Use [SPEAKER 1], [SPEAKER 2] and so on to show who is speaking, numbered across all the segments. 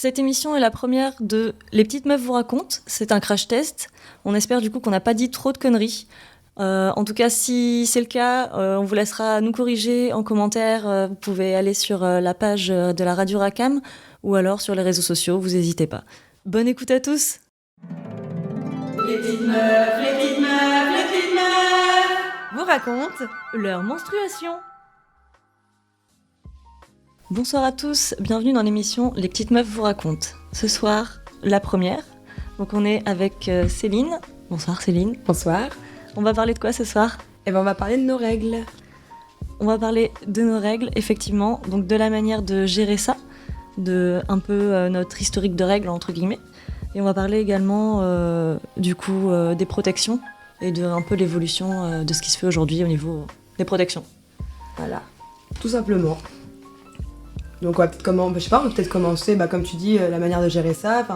[SPEAKER 1] Cette émission est la première de Les Petites Meufs vous racontent. C'est un crash test. On espère du coup qu'on n'a pas dit trop de conneries. En tout cas, si c'est le cas, on vous laissera nous corriger en commentaire. Vous pouvez aller sur la page de la Radio Racam ou alors sur les réseaux sociaux, vous n'hésitez pas. Bonne écoute à tous.
[SPEAKER 2] Les petites meufs, les petites meufs, les petites meufs
[SPEAKER 1] vous racontent leur menstruation. Bonsoir à tous, bienvenue dans l'émission Les Petites Meufs vous racontent. Ce soir, la première. Donc on est avec Céline. Bonsoir Céline.
[SPEAKER 3] Bonsoir.
[SPEAKER 1] On va parler de quoi ce soir ?
[SPEAKER 3] On va parler de nos règles.
[SPEAKER 1] On va parler de nos règles, effectivement. Donc de la manière de gérer ça, de un peu notre historique de règles, entre guillemets. Et on va parler également des protections et de un peu l'évolution de ce qui se fait aujourd'hui au niveau des protections.
[SPEAKER 3] Voilà, tout simplement. Donc on va peut-être commencer, comme tu dis, la manière de gérer ça. On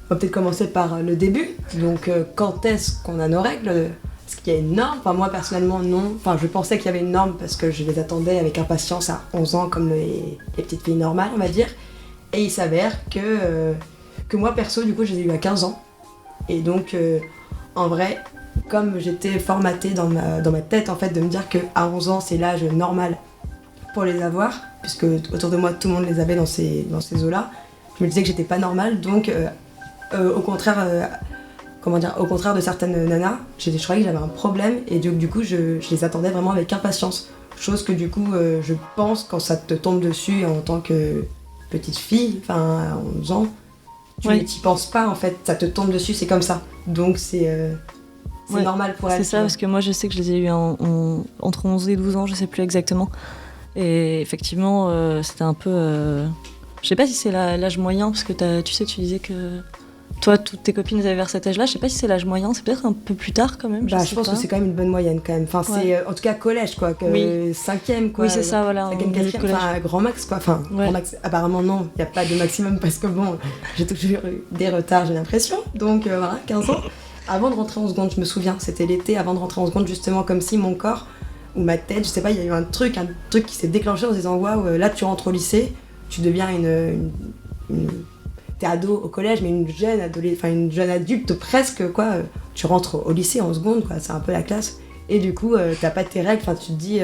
[SPEAKER 3] va peut-être commencer par le début. Donc quand est-ce qu'on a nos règles ? Est-ce qu'il y a une norme ? Moi personnellement non. Je pensais qu'il y avait une norme parce que je les attendais avec impatience à 11 ans comme les petites filles normales, on va dire. Et il s'avère que moi perso, du coup, je les ai eu à 15 ans. Et donc en vrai, comme j'étais formatée dans ma tête en fait de me dire qu'à 11 ans c'est l'âge normal pour les avoir, puisque autour de moi tout le monde les avait dans ces eaux-là, je me disais que j'étais pas normale, donc au contraire de certaines nanas, je croyais que j'avais un problème et du coup je les attendais vraiment avec impatience. Chose que du coup je pense quand ça te tombe dessus en tant que petite fille, à 11 ans, tu t'y penses pas en fait, ça te tombe dessus, c'est comme ça. Donc c'est normal pour elle.
[SPEAKER 1] C'est ça, parce que moi je sais que je les ai eu entre 11 et 12 ans, je sais plus exactement. Et effectivement, c'était un peu... Je sais pas si c'est l'âge moyen, parce que tu disais que toi, toutes tes copines avaient vers cet âge-là. Je sais pas si c'est l'âge moyen, c'est peut-être un peu plus tard quand même.
[SPEAKER 3] Je pense que c'est quand même une bonne moyenne quand même. C'est en tout cas collège quoi, cinquième quoi.
[SPEAKER 1] Oui, c'est ça, voilà.
[SPEAKER 3] Cinquième, quatrième, grand max quoi. Grand max, apparemment non, il n'y a pas de maximum parce que j'ai toujours eu des retards, j'ai l'impression. Donc 15 ans. Avant de rentrer en seconde, je me souviens, c'était l'été, avant de rentrer en seconde, justement comme si mon corps ou ma tête, je sais pas, il y a eu un truc qui s'est déclenché en se disant waouh, là tu rentres au lycée, tu deviens t'es ado au collège, mais une jeune adulte presque quoi, tu rentres au lycée en seconde quoi, c'est un peu la classe, et du coup t'as pas tes règles, tu te dis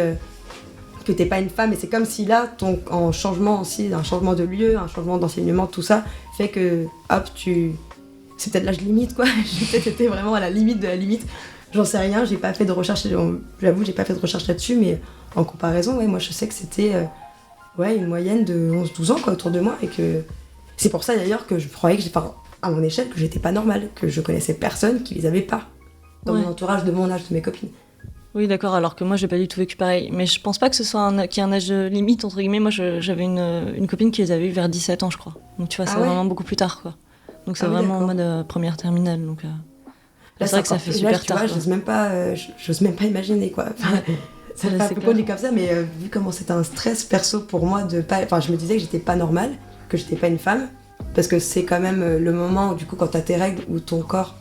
[SPEAKER 3] que t'es pas une femme, et c'est comme si là, un changement de lieu, un changement d'enseignement, tout ça fait que hop, c'est peut-être l'âge limite quoi, j'ai peut-être été vraiment à la limite de la limite. J'en sais rien, j'ai pas fait de recherche, j'avoue, j'ai pas fait de recherche là-dessus, mais en comparaison, moi je sais que c'était une moyenne de 11-12 ans quoi, autour de moi, et que c'est pour ça d'ailleurs que je croyais à mon échelle, que j'étais pas normale, que je connaissais personne qui les avait pas dans mon entourage, de mon âge, de mes copines.
[SPEAKER 1] Oui, d'accord, alors que moi j'ai pas du tout vécu pareil, mais je pense pas que ce soit qu'il y ait un âge limite, entre guillemets. Moi j'avais une copine qui les avait eu vers 17 ans, je crois, donc tu vois, c'est vraiment beaucoup plus tard quoi. Donc c'est vraiment en mode première terminale, donc... Là, c'est vrai que ça fait super tard.
[SPEAKER 3] J'ose même pas imaginer quoi. Ça fait un peu connu comme ça, mais vu comment c'était un stress perso pour moi de pas. Je me disais que j'étais pas normale, que j'étais pas une femme, parce que c'est quand même le moment où, du coup, quand t'as tes règles, où ton corps.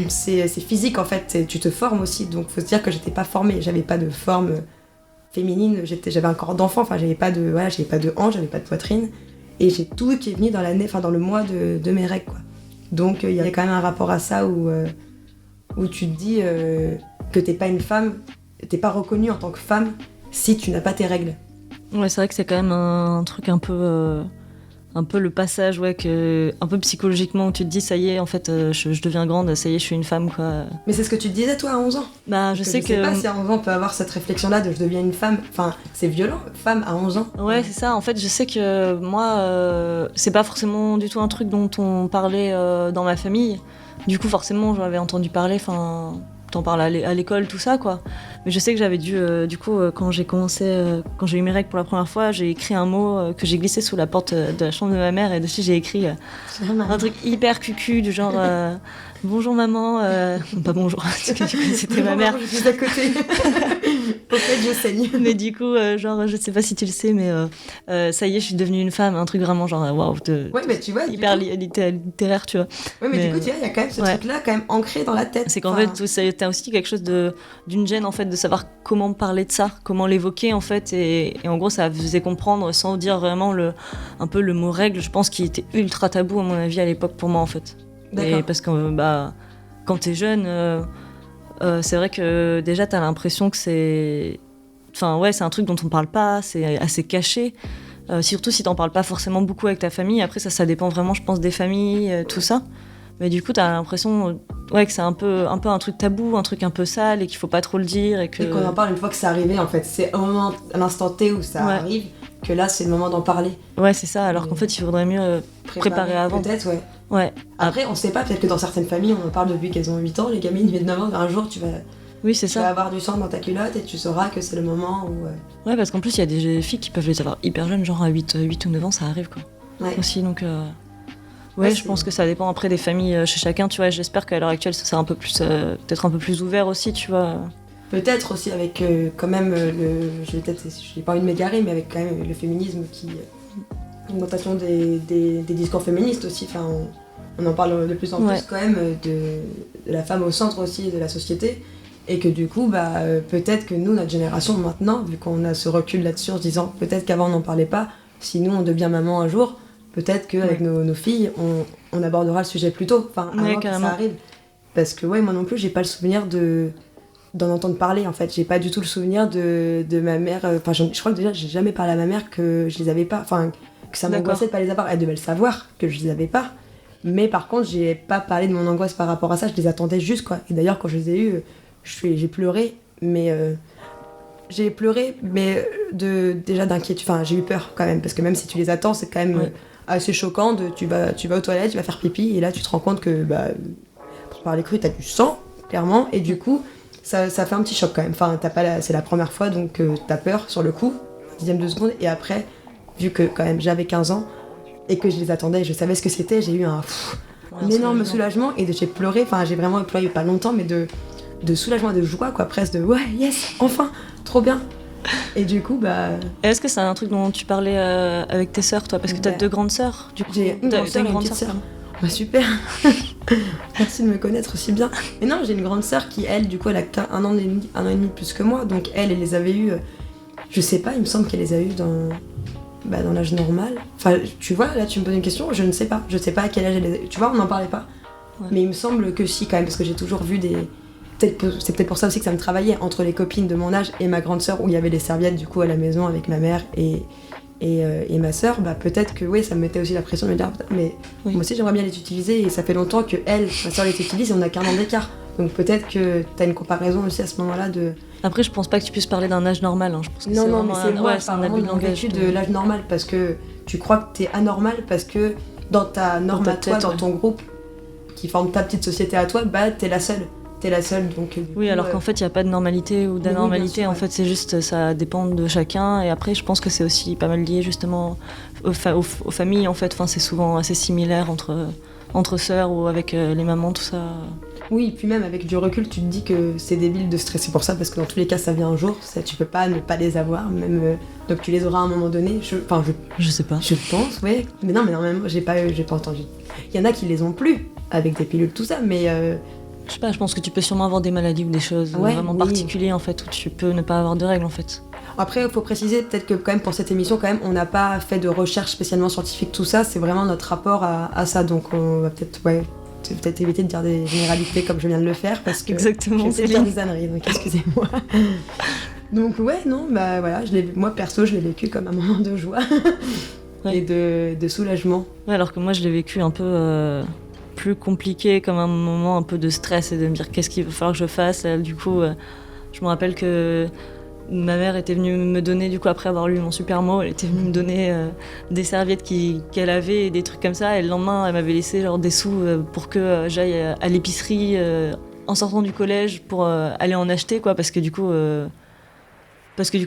[SPEAKER 3] C'est physique en fait, tu te formes aussi, donc faut se dire que j'étais pas formée, j'avais pas de forme féminine, j'avais un corps d'enfant, j'avais pas de hanche, j'avais pas de poitrine, et j'ai tout qui est venu dans l'année, dans le mois de mes règles quoi. Donc il y a quand même un rapport à ça où tu te dis que t'es pas une femme, t'es pas reconnue en tant que femme si tu n'as pas tes règles.
[SPEAKER 1] Ouais, c'est vrai que c'est quand même un truc un peu le passage, un peu psychologiquement, où tu te dis ça y est, en fait, je deviens grande, ça y est, je suis une femme quoi.
[SPEAKER 3] Mais c'est ce que tu te disais toi à 11 ans.
[SPEAKER 1] Je sais
[SPEAKER 3] pas si à 11 ans on peut avoir cette réflexion-là de je deviens une femme, c'est violent, femme à 11 ans.
[SPEAKER 1] Ouais, c'est ça, en fait, je sais que moi, c'est pas forcément du tout un truc dont on parlait dans ma famille. Du coup, forcément, j'en avais entendu parler, t'en parles à l'école, tout ça, quoi. Mais je sais que j'avais dû, quand j'ai eu mes règles pour la première fois, j'ai écrit un mot que j'ai glissé sous la porte de la chambre de ma mère, et dessus j'ai écrit un truc hyper cucu, du genre bonjour maman, pas bonjour, c'était ma mère.
[SPEAKER 3] Je suis à côté. Au fait, je saigne.
[SPEAKER 1] Mais du coup, je sais pas si tu le sais, mais ça y est, je suis devenue une femme, un truc vraiment waouh,
[SPEAKER 3] mais tu vois,
[SPEAKER 1] hyper littéraire, tu vois.
[SPEAKER 3] Ouais, mais du coup, tu vois, il y a quand même ce truc-là, quand même ancré dans la tête.
[SPEAKER 1] C'est qu'en fait, t'as aussi quelque chose d'une gêne en fait de savoir comment parler de ça, comment l'évoquer en fait, et en gros ça faisait comprendre sans dire vraiment un peu le mot règle, je pense qu'il était ultra tabou à mon avis à l'époque pour moi en fait.
[SPEAKER 3] D'accord.
[SPEAKER 1] Et parce que quand t'es jeune, c'est vrai que déjà t'as l'impression que c'est un truc dont on parle pas, c'est assez caché. Surtout si t'en parles pas forcément beaucoup avec ta famille. Après ça dépend vraiment, je pense, des familles, tout ça. Mais du coup, t'as l'impression que c'est un peu un truc tabou, un truc un peu sale et qu'il faut pas trop le dire. Et
[SPEAKER 3] qu'on en parle une fois que c'est arrivé, en fait. C'est au moment, à l'instant T où ça arrive, que là, c'est le moment d'en parler.
[SPEAKER 1] Ouais, c'est ça. Alors qu'en fait, il faudrait mieux préparer avant.
[SPEAKER 3] Peut-être, ouais.
[SPEAKER 1] Ouais.
[SPEAKER 3] Après, on sait pas. Peut-être que dans certaines familles, on en parle depuis qu'elles ont 8 ans. Les gamines, 8-9 ans, un jour, tu vas avoir du sang dans ta culotte et tu sauras que c'est le moment où...
[SPEAKER 1] Ouais, parce qu'en plus, il y a des filles qui peuvent les avoir hyper jeunes, genre à 8 ou 9 ans, ça arrive, quoi.
[SPEAKER 3] Ouais.
[SPEAKER 1] Aussi, donc... Ouais, je pense que ça dépend après des familles chez chacun, tu vois. J'espère qu'à l'heure actuelle, ça sera un peu plus, peut-être un peu plus ouvert aussi, tu vois.
[SPEAKER 3] Peut-être aussi avec quand même j'ai pas envie de m'égarer, mais avec quand même le féminisme l'augmentation des discours féministes aussi. Enfin, on en parle de plus en plus quand même de la femme au centre aussi de la société. Et que du coup, peut-être que nous, notre génération maintenant, vu qu'on a ce recul là-dessus en se disant peut-être qu'avant on n'en parlait pas, si nous on devient maman un jour, peut-être qu'avec nos filles, on abordera le sujet plus tôt, avant que ça arrive. Parce que moi non plus, j'ai pas le souvenir d'en entendre parler, en fait. J'ai pas du tout le souvenir de ma mère... je crois que déjà, j'ai jamais parlé à ma mère que je les avais pas... Enfin, que ça m'angoissait de pas les avoir. Elle devait le savoir, que je les avais pas. Mais par contre, j'ai pas parlé de mon angoisse par rapport à ça. Je les attendais juste, quoi. Et d'ailleurs, quand je les ai eues, j'ai pleuré, mais... déjà d'inquiétude. Enfin, j'ai eu peur, quand même. Parce que même si tu les attends, c'est quand même... assez choquant tu vas aux toilettes, tu vas faire pipi et là tu te rends compte que pour parler cru t'as du sang clairement et du coup ça fait un petit choc quand même. Enfin c'est la première fois donc t'as peur sur le coup, dixième de seconde, et après vu que quand même j'avais 15 ans et que je les attendais, je savais ce que c'était, j'ai eu un énorme soulagement et j'ai pleuré, enfin j'ai vraiment pleuré pas longtemps mais de soulagement, de joie quoi, presque de ouais yes enfin trop bien. Et du coup,
[SPEAKER 1] Et est-ce que c'est un truc dont tu parlais avec tes sœurs, toi? Parce que t'as 2 grandes sœurs, du coup.
[SPEAKER 3] J'ai une grande sœur et une petite sœur. Super. Merci de me connaître aussi bien. Mais non, j'ai une grande sœur qui, elle, du coup, elle a un an et demi plus que moi. Donc elle les avait eues, je sais pas, il me semble qu'elle les a eues dans l'âge normal. Enfin, tu vois, là, tu me poses une question, je ne sais pas. Je sais pas à quel âge elle les a eues. Tu vois, on n'en parlait pas. Ouais. Mais il me semble que si, quand même, parce que j'ai toujours vu c'est peut-être pour ça aussi que ça me travaillait entre les copines de mon âge et ma grande sœur où il y avait les serviettes du coup à la maison avec ma mère et ma sœur, peut-être que oui, ça me mettait aussi la pression de me dire mais moi aussi j'aimerais bien les utiliser et ça fait longtemps que ma sœur les utilise et on a qu'un an d'écart. Donc peut-être que t'as une comparaison aussi à ce moment-là de...
[SPEAKER 1] Après je pense pas que tu puisses parler d'un âge normal, hein. Je pense que
[SPEAKER 3] non, mais c'est un abus de langage de l'âge normal parce que tu crois que t'es anormal parce que dans ta norme à toi, dans ton groupe qui forme ta petite société à toi, t'es la seule. T'es la seule, donc...
[SPEAKER 1] Oui, alors qu'en fait, il n'y a pas de normalité ou d'anormalité. En fait, c'est juste, ça dépend de chacun. Et après, je pense que c'est aussi pas mal lié, justement, aux familles, en fait. Enfin, c'est souvent assez similaire entre sœurs ou avec les mamans, tout ça.
[SPEAKER 3] Oui, puis même avec du recul, tu te dis que c'est débile de stresser pour ça, parce que dans tous les cas, ça vient un jour. Tu peux pas ne pas les avoir, même... donc tu les auras à un moment donné.
[SPEAKER 1] Je sais pas.
[SPEAKER 3] Je pense, oui. Mais non, même, j'ai pas entendu. Il y en a qui les ont plus, avec des pilules, tout ça, mais...
[SPEAKER 1] Je sais pas, je pense que tu peux sûrement avoir des maladies ou des choses vraiment particulières en fait, où tu peux ne pas avoir de règles en fait.
[SPEAKER 3] Après, il faut préciser peut-être que quand même pour cette émission, quand même, on n'a pas fait de recherche spécialement scientifique, tout ça, c'est vraiment notre rapport à ça, donc on va peut-être éviter de dire des généralités comme je viens de le faire, parce que
[SPEAKER 1] exactement,
[SPEAKER 3] je vais dire des âneries, donc excusez-moi. Donc voilà, moi perso, je l'ai vécu comme un moment de joie et de soulagement.
[SPEAKER 1] Ouais, alors que moi je l'ai vécu un peu... plus compliqué, comme un moment un peu de stress et de me dire qu'est-ce qu'il va falloir que je fasse. Du coup, je me rappelle que ma mère était venue me donner, du coup après avoir lu mon super mot, elle était venue me donner des serviettes qu'elle avait et des trucs comme ça, et le lendemain elle m'avait laissé genre des sous pour que j'aille à l'épicerie en sortant du collège pour aller en acheter quoi, parce que du coup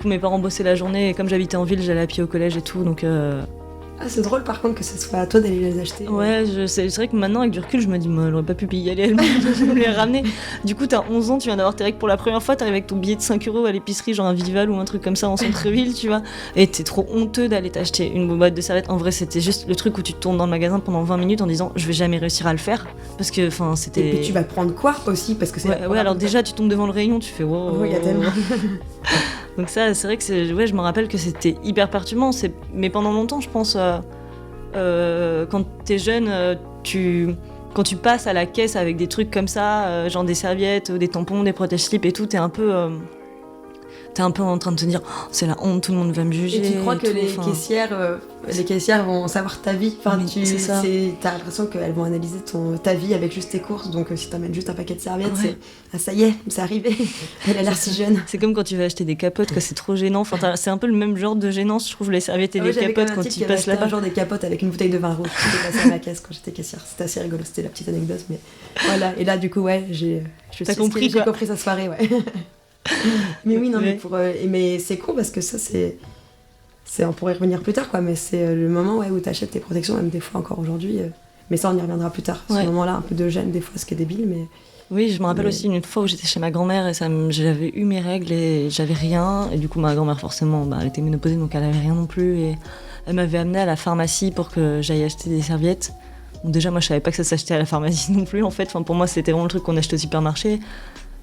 [SPEAKER 1] mes parents bossaient la journée et comme j'habitais en ville j'allais à pied au collège et tout, donc
[SPEAKER 3] Ah, c'est drôle par contre que ce soit à toi d'aller les acheter.
[SPEAKER 1] Ouais, c'est vrai que maintenant, avec du recul, je me dis, moi, elle aurait pas pu y aller elle-même, les ramener. Du coup, t'as 11 ans, tu viens d'avoir tes règles pour la première fois, t'arrives avec ton billet de 5 € à l'épicerie, genre un Vival ou un truc comme ça en centre-ville, tu vois. Et t'es trop honteux d'aller t'acheter une boîte de serviettes. En vrai, c'était juste le truc où tu te tournes dans le magasin pendant 20 minutes en disant, je vais jamais réussir à le faire. Parce que, enfin, c'était.
[SPEAKER 3] Et puis tu vas prendre quoi aussi parce que c'est.
[SPEAKER 1] Ouais, alors déjà, tu tombes devant le rayon, tu fais, wow.
[SPEAKER 3] Oui, il y a tellement.
[SPEAKER 1] Donc ça, c'est vrai que ouais, je me rappelle que c'était hyper perturbant. Mais pendant longtemps, je pense, quand t'es jeune, quand tu passes à la caisse avec des trucs comme ça, genre des serviettes, des tampons, des protège-slips et tout, t'es un peu en train de te dire, oh, c'est la honte, tout le monde va me juger.
[SPEAKER 3] Et tu crois que
[SPEAKER 1] tout,
[SPEAKER 3] les caissières vont savoir ta vie. Enfin,
[SPEAKER 1] c'est ça.
[SPEAKER 3] T'as l'impression qu'elles vont analyser ta vie avec juste tes courses. Donc si t'amènes juste un paquet de serviettes,
[SPEAKER 1] Ouais.
[SPEAKER 3] ça y est, c'est arrivé. Elle a l'air si jeune.
[SPEAKER 1] C'est comme quand tu vas acheter des capotes, quoi, c'est trop gênant. Enfin, c'est un peu le même genre de gênance, je trouve, les serviettes et les capotes quand tu passes là-bas.
[SPEAKER 3] Un jour des capotes avec une bouteille de vin rouge qui était passée à ma caisse quand j'étais caissière. C'était assez rigolo, c'était la petite anecdote. Mais voilà, et là du coup, ouais, j'ai compris sa soirée, ouais. Mais oui, non,
[SPEAKER 1] Ouais.
[SPEAKER 3] mais c'est con parce que ça, on pourrait y revenir plus tard, quoi. Mais c'est le moment où t'achètes tes protections, même des fois encore aujourd'hui. Mais ça, on y reviendra plus tard.
[SPEAKER 1] Ouais.
[SPEAKER 3] Ce moment-là, un peu de gêne, des fois, ce qui est débile, mais.
[SPEAKER 1] Oui, je me rappelle aussi une fois où j'étais chez ma grand-mère et j'avais eu mes règles et j'avais rien. Et du coup, ma grand-mère, forcément, elle était ménopausée, donc elle avait rien non plus. Et elle m'avait amenée à la pharmacie pour que j'aille acheter des serviettes. Donc déjà, moi, je savais pas que ça s'achetait à la pharmacie non plus, en fait. Enfin, pour moi, c'était vraiment le truc qu'on achetait au supermarché.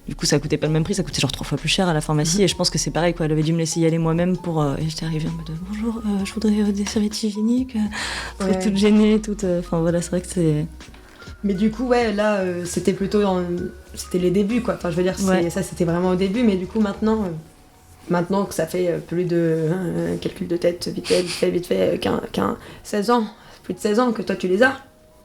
[SPEAKER 1] Du coup, ça coûtait pas le même prix, ça coûtait genre 3 fois plus cher à la pharmacie. Et je pense que c'est pareil, quoi. Elle avait dû me laisser y aller moi-même pour. Et j'étais arrivée en mode bonjour, je voudrais des serviettes hygiéniques.
[SPEAKER 3] Ouais.
[SPEAKER 1] Toute gênée, toute. Enfin voilà, c'est vrai que c'est.
[SPEAKER 3] Mais du coup, ouais, là, c'était plutôt c'était les débuts, quoi. Enfin, je veux dire,
[SPEAKER 1] Ouais.
[SPEAKER 3] ça, c'était vraiment au début, mais du coup, maintenant que ça fait plus de calcul de tête, vite fait, 16 ans, plus de 16 ans que toi, tu les as.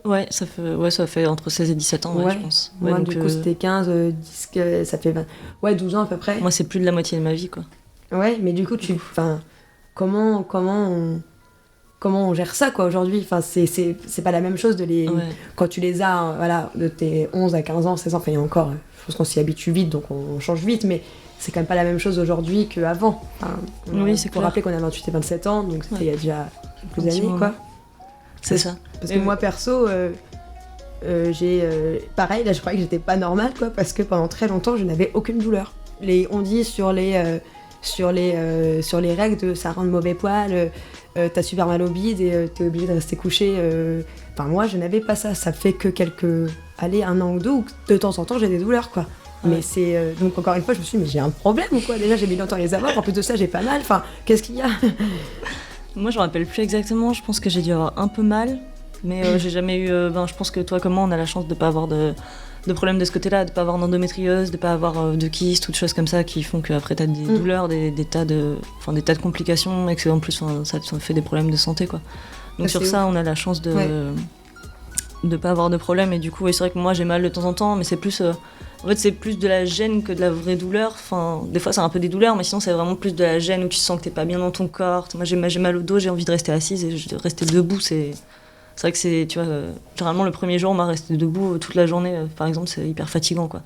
[SPEAKER 1] Ouais, ça fait entre 16 et 17 ans, ouais, je pense. Ouais,
[SPEAKER 3] Moi,
[SPEAKER 1] donc,
[SPEAKER 3] du coup, c'était 15, 10, ça fait 20... Ouais, 12 ans à peu près.
[SPEAKER 1] moi, c'est plus de la moitié de ma vie, quoi.
[SPEAKER 3] Ouais, mais du coup, comment on gère ça, quoi, aujourd'hui? Enfin, c'est pas la même chose
[SPEAKER 1] Ouais.
[SPEAKER 3] quand tu les as, voilà, de tes 11 à 15 ans, 16 ans, enfin, il y a encore, je pense qu'on s'y habitue vite, donc on change vite, mais c'est quand même pas la même chose aujourd'hui qu'avant. Enfin,
[SPEAKER 1] Oui, c'est
[SPEAKER 3] faut
[SPEAKER 1] clair.
[SPEAKER 3] rappeler qu'on a 28 et 27 ans, donc c'était il y a déjà quelques
[SPEAKER 1] Un petit
[SPEAKER 3] années,
[SPEAKER 1] moment.
[SPEAKER 3] quoi.
[SPEAKER 1] C'est ça.
[SPEAKER 3] Parce que moi, perso, j'ai... pareil, là, je croyais que j'étais pas normale, quoi, parce que pendant très longtemps, je n'avais aucune douleur. On dit sur les règles, ça rend de mauvais poils, t'as super mal au bide et t'es obligé de rester couché. Enfin, moi, je n'avais pas ça. Ça fait que un an ou deux, où de temps en temps, j'ai des douleurs, quoi.
[SPEAKER 1] Ouais.
[SPEAKER 3] Mais c'est... donc, encore une fois, je me suis dit, mais j'ai un problème ou quoi? Déjà, j'ai mis longtemps à les avoir. En plus de ça, j'ai pas mal. Enfin, qu'est-ce qu'il y a?
[SPEAKER 1] Moi, je me rappelle plus exactement. Je pense que j'ai dû avoir un peu mal. Mais j'ai jamais eu... je pense que toi comme moi, on a la chance de pas avoir de problèmes de ce côté-là, de pas avoir d'endométriose, de pas avoir de kyste, toutes choses comme ça qui font qu'après t'as des douleurs, des tas de complications et que en plus ça te fait des problèmes de santé, quoi. Donc sur ça, on a la chance de pas avoir de problème. Et du coup, c'est vrai que moi j'ai mal de temps en temps, mais c'est plus... en fait, c'est plus de la gêne que de la vraie douleur. Enfin, des fois, c'est un peu des douleurs, mais sinon, c'est vraiment plus de la gêne où tu sens que t'es pas bien dans ton corps. Moi, j'ai mal au dos, j'ai envie de rester assise et de rester debout, c'est vrai que c'est, tu vois, généralement, le premier jour, on m'a resté debout toute la journée, par exemple, c'est hyper fatigant, quoi.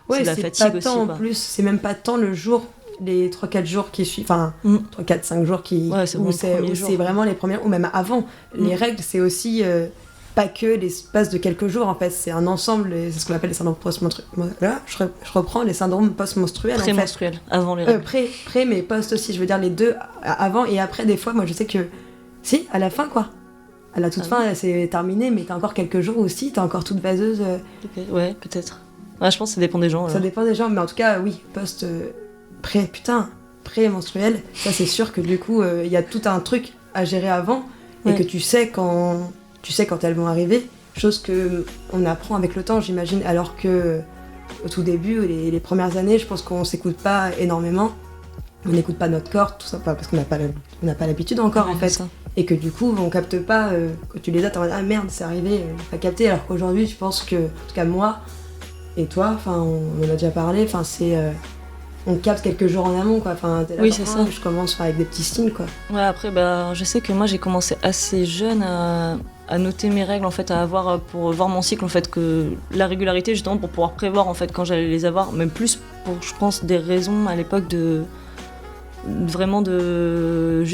[SPEAKER 3] Ouais,
[SPEAKER 1] c'est de la
[SPEAKER 3] c'est
[SPEAKER 1] fatigue
[SPEAKER 3] pas
[SPEAKER 1] aussi,
[SPEAKER 3] tant
[SPEAKER 1] quoi.
[SPEAKER 3] en plus, c'est même pas tant le jour, les 3-4 jours qui suivent, enfin 3-4-5 jours
[SPEAKER 1] Ouais, c'est
[SPEAKER 3] où
[SPEAKER 1] vraiment
[SPEAKER 3] c'est
[SPEAKER 1] le premier jour.
[SPEAKER 3] vraiment les premières, ou même avant. Les règles, c'est aussi pas que l'espace de quelques jours, en fait, c'est un ensemble, et c'est ce qu'on appelle les syndromes post-menstruels. Là, je reprends les syndromes post-menstruels, en fait.
[SPEAKER 1] Prémenstruel, avant les règles.
[SPEAKER 3] Pré, mais post aussi, je veux dire les deux, avant et après, des fois, moi je sais que, si, à la fin, quoi. À la toute fin, c'est terminé, mais t'as encore quelques jours aussi, t'as encore toute vaseuse.
[SPEAKER 1] Ok, ouais, peut-être. Ouais, je pense que ça dépend des gens.
[SPEAKER 3] Ça dépend des gens, mais en tout cas, oui, pré-menstruel, ça c'est sûr que du coup, il y a tout un truc à gérer avant, et que tu sais quand elles vont arriver, chose que on apprend avec le temps, j'imagine, alors que au tout début, les premières années, je pense qu'on s'écoute pas énormément, on n'écoute pas notre corps, tout ça, parce qu'on n'a pas l'habitude encore, en fait.
[SPEAKER 1] Ça.
[SPEAKER 3] Et que du coup, on capte pas, quand tu les as, t'es en mode, ah merde, c'est arrivé, j'ai pas capté, alors qu'aujourd'hui, je pense que, en tout cas moi, et toi, enfin, on en a déjà parlé, enfin, c'est... on capte quelques jours en amont, quoi. Enfin, t'es là,
[SPEAKER 1] Oui, c'est ça.
[SPEAKER 3] Je commence avec des petits signes, quoi.
[SPEAKER 1] Ouais, après, je sais que moi, j'ai commencé assez jeune à noter mes règles, en fait, à avoir, pour voir mon cycle, en fait, que la régularité, justement, pour pouvoir prévoir, en fait, quand j'allais les avoir, même plus pour, je pense, des raisons, à l'époque, vraiment de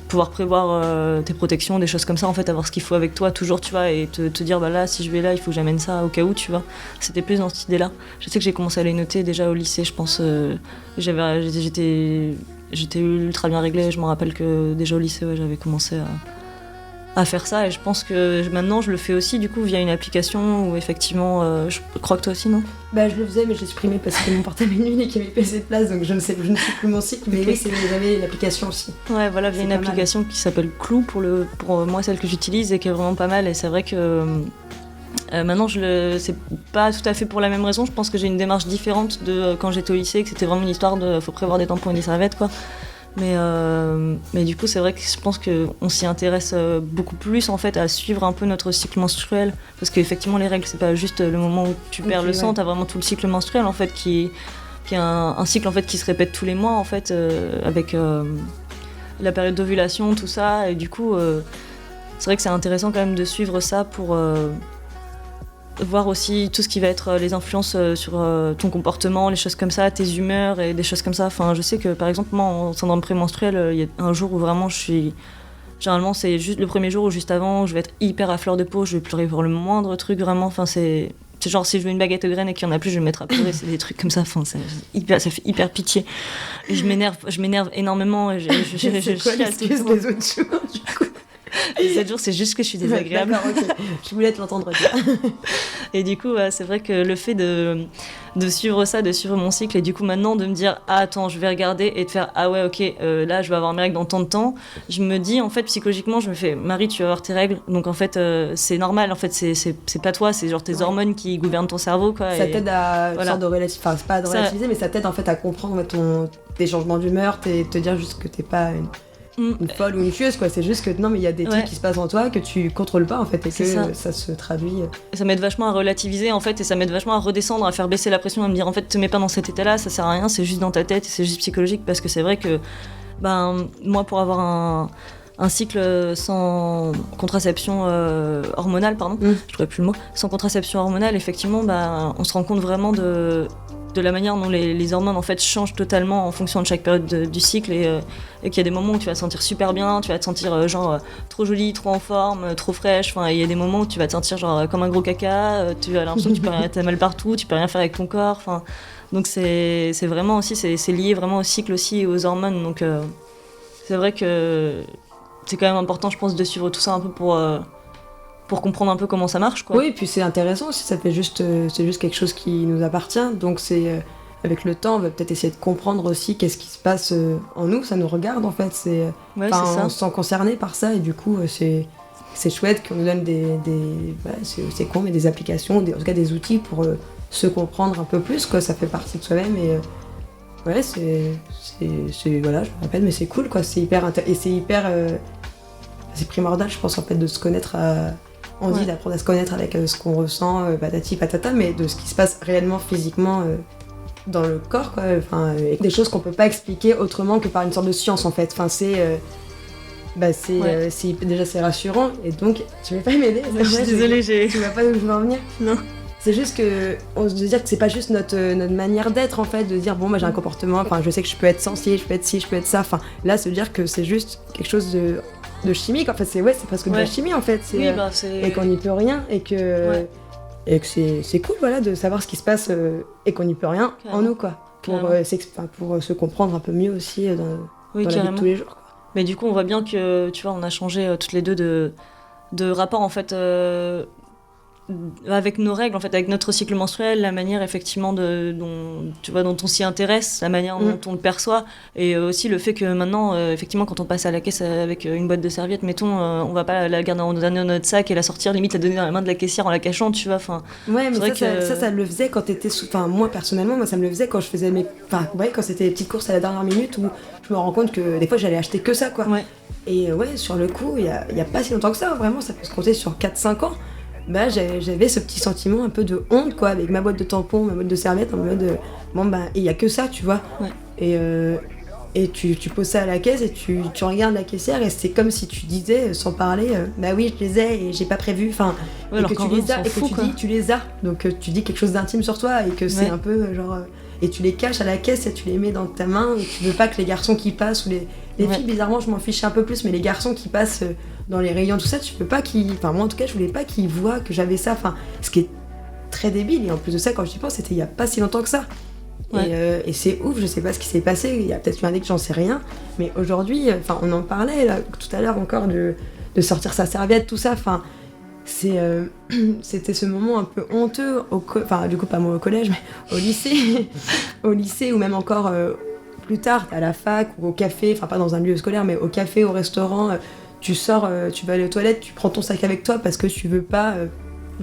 [SPEAKER 1] pouvoir prévoir tes protections, des choses comme ça, en fait, avoir ce qu'il faut avec toi toujours, tu vois, et te dire, bah là, si je vais là, il faut que j'amène ça au cas où, tu vois. C'était plus dans cette idée-là. Je sais que j'ai commencé à les noter déjà au lycée, je pense. J'étais ultra bien réglée, je me rappelle que déjà au lycée, ouais, j'avais commencé à faire ça, et je pense que maintenant je le fais aussi du coup via une application où effectivement, je crois que toi aussi, non?
[SPEAKER 3] Bah je le faisais mais je l'ai supprimé parce que mon portable est nul et qu'il y avait plus assez de place, donc je ne suis plus mon cycle, mais oui, j'avais l'application aussi.
[SPEAKER 1] Ouais, voilà, via une application qui s'appelle Clou pour moi, celle que j'utilise et qui est vraiment pas mal, et c'est vrai que maintenant c'est pas tout à fait pour la même raison, je pense que j'ai une démarche différente de quand j'étais au lycée, que c'était vraiment une histoire de faut prévoir des tampons et des serviettes, quoi. Mais du coup, c'est vrai que je pense qu'on s'y intéresse beaucoup plus en fait à suivre un peu notre cycle menstruel, parce qu'effectivement les règles c'est pas juste le moment où tu perds le sang, t'as vraiment tout le cycle menstruel en fait qui est un cycle en fait qui se répète tous les mois en fait avec la période d'ovulation, tout ça, et du coup c'est vrai que c'est intéressant quand même de suivre ça pour voir aussi tout ce qui va être les influences sur ton comportement, les choses comme ça, tes humeurs et des choses comme ça. Enfin, je sais que par exemple, moi en syndrome prémenstruel, il y a un jour où vraiment généralement, c'est juste le premier jour ou juste avant, je vais être hyper à fleur de peau, je vais pleurer pour le moindre truc, vraiment. Enfin, c'est genre si je veux une baguette de graines et qu'il y en a plus, je vais me mettre à pleurer, c'est des trucs comme ça. Enfin, ça fait hyper pitié. Et je m'énerve énormément. Et
[SPEAKER 3] c'est quoi l'excuse des autres jours, du coup?
[SPEAKER 1] Les 7 jours, c'est juste que je suis désagréable.
[SPEAKER 3] D'accord, ok. Je voulais te l'entendre dire.
[SPEAKER 1] Et du coup, c'est vrai que le fait de suivre ça, de suivre mon cycle, et du coup maintenant de me dire ah attends, je vais regarder et de faire ah ouais ok, là je vais avoir mes règles dans tant de temps. Je me dis en fait psychologiquement, je me fais Marie, tu vas avoir tes règles, donc en fait c'est normal, en fait c'est pas toi, c'est genre tes hormones qui gouvernent ton cerveau, quoi.
[SPEAKER 3] Ça t'aide à sorte de relativiser, enfin c'est pas de relativiser, mais ça t'aide en fait à comprendre tes changements d'humeur, te dire juste que t'es pas une folle ou une chieuse, quoi. C'est juste que non, mais il y a des trucs qui se passent en toi que tu contrôles pas en fait, et que ça se traduit.
[SPEAKER 1] Et ça m'aide vachement à relativiser en fait, et ça m'aide vachement à redescendre, à faire baisser la pression, à me dire en fait te mets pas dans cet état là, ça sert à rien, c'est juste dans ta tête et c'est juste psychologique, parce que c'est vrai que moi pour avoir un cycle sans contraception hormonale, je trouvais plus le mot, sans contraception hormonale, effectivement on se rend compte vraiment de la manière dont les hormones en fait changent totalement en fonction de chaque période du cycle, et qu'il y a des moments où tu vas te sentir super bien, tu vas te sentir genre trop jolie, trop en forme, trop fraîche, enfin il y a des moments où tu vas te sentir genre comme un gros caca, tu as l'impression que t'as mal partout, tu peux rien faire avec ton corps, enfin donc c'est vraiment aussi c'est lié vraiment au cycle aussi et aux hormones, donc c'est vrai que c'est quand même important, je pense, de suivre tout ça un peu pour comprendre un peu comment ça marche, quoi.
[SPEAKER 3] Oui, et puis c'est intéressant aussi, c'est juste quelque chose qui nous appartient, donc c'est avec le temps on va peut-être essayer de comprendre aussi qu'est-ce qui se passe en nous, ça nous regarde en fait, c'est on se sent concerné par ça, et du coup c'est chouette qu'on nous donne c'est con, mais des applications, en tout cas des outils pour se comprendre un peu plus, quoi. Ça fait partie de soi-même, et ouais, c'est voilà, je me rappelle, mais c'est cool, quoi. C'est hyper et c'est hyper c'est primordial, je pense, en fait, de se connaître d'apprendre à se connaître avec ce qu'on ressent, patati patata, mais de ce qui se passe réellement physiquement dans le corps, quoi. Enfin, et des choses qu'on peut pas expliquer autrement que par une sorte de science, en fait. Enfin, déjà c'est rassurant, et donc tu veux pas m'aider?
[SPEAKER 1] Je suis désolée,
[SPEAKER 3] tu vois pas où je veux en venir?
[SPEAKER 1] Non.
[SPEAKER 3] C'est juste que on se dit que c'est pas juste notre manière d'être, en fait, de dire bon, moi j'ai un comportement, enfin je sais que je peux être sensible, je peux être ci, je peux être ça, enfin là se dire que c'est juste quelque chose de chimique, en fait, c'est presque de la chimie, en fait, et qu'on n'y peut rien, et que c'est cool, voilà, de savoir ce qui se passe et qu'on n'y peut rien en nous, quoi, pour se comprendre un peu mieux aussi dans la vie de tous les jours, quoi.
[SPEAKER 1] Mais du coup on voit bien que tu vois, on a changé toutes les deux de rapport, en fait, avec nos règles, en fait, avec notre cycle menstruel, la manière effectivement dont on s'y intéresse, la manière dont on le perçoit, et aussi le fait que maintenant effectivement quand on passe à la caisse avec une boîte de serviettes, mettons, on va pas la garder dans notre sac et la sortir, limite la donner dans la main de la caissière en la cachant, tu vois, enfin.
[SPEAKER 3] Ouais, mais ça le faisait quand t'étais enfin moi personnellement, ça me le faisait quand je faisais quand c'était les petites courses à la dernière minute, où je me rends compte que des fois j'allais acheter que ça, quoi.
[SPEAKER 1] Ouais.
[SPEAKER 3] Et ouais, sur le coup, il y a pas si longtemps que ça, vraiment, ça peut se compter sur 4-5 ans. J'avais ce petit sentiment un peu de honte, quoi, avec ma boîte de tampons, ma boîte de serviettes, en mode il y a que ça, tu vois. Ouais. Et tu poses ça à la caisse et tu regardes la caissière, et c'est comme si tu disais sans parler bah oui, je les ai et j'ai pas prévu, enfin, et que tu les as, et que tu dis tu les as, donc tu dis quelque chose d'intime sur toi, et que c'est un peu genre et tu les caches à la caisse et tu les mets dans ta main et tu veux pas que les garçons qui passent ou les filles, bizarrement, je m'en fichais un peu plus, mais les garçons qui passent dans les rayons, tout ça, tu peux pas qu'ils... Enfin, moi, en tout cas, je voulais pas qu'ils voient que j'avais ça. Enfin, ce qui est très débile. Et en plus de ça, quand j'y pense, c'était il y a pas si longtemps que ça. Ouais. Et c'est ouf, je sais pas ce qui s'est passé. Il y a peut-être eu un que j'en sais rien. Mais aujourd'hui, enfin, on en parlait là, tout à l'heure encore de sortir sa serviette, tout ça. Enfin, c'était ce moment un peu honteux, enfin, du coup, pas moi au collège, mais au lycée. Au lycée, ou même encore... plus tard, à la fac ou au café, enfin pas dans un lieu scolaire, mais au café, au restaurant, tu sors, tu vas aller aux toilettes, tu prends ton sac avec toi parce que tu veux pas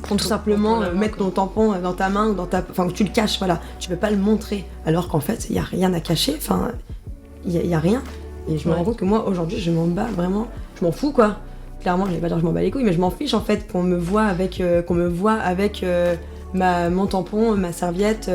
[SPEAKER 3] tout simplement mettre ton tampon dans ta main ou enfin tu le caches, voilà, tu veux pas le montrer, alors qu'en fait il y a rien à cacher, enfin il y a rien, et je me rends compte que moi aujourd'hui je m'en bats vraiment, je m'en fous quoi, clairement je vais pas dire je m'en bats les couilles, mais je m'en fiche en fait qu'on me voit avec mon tampon, ma serviette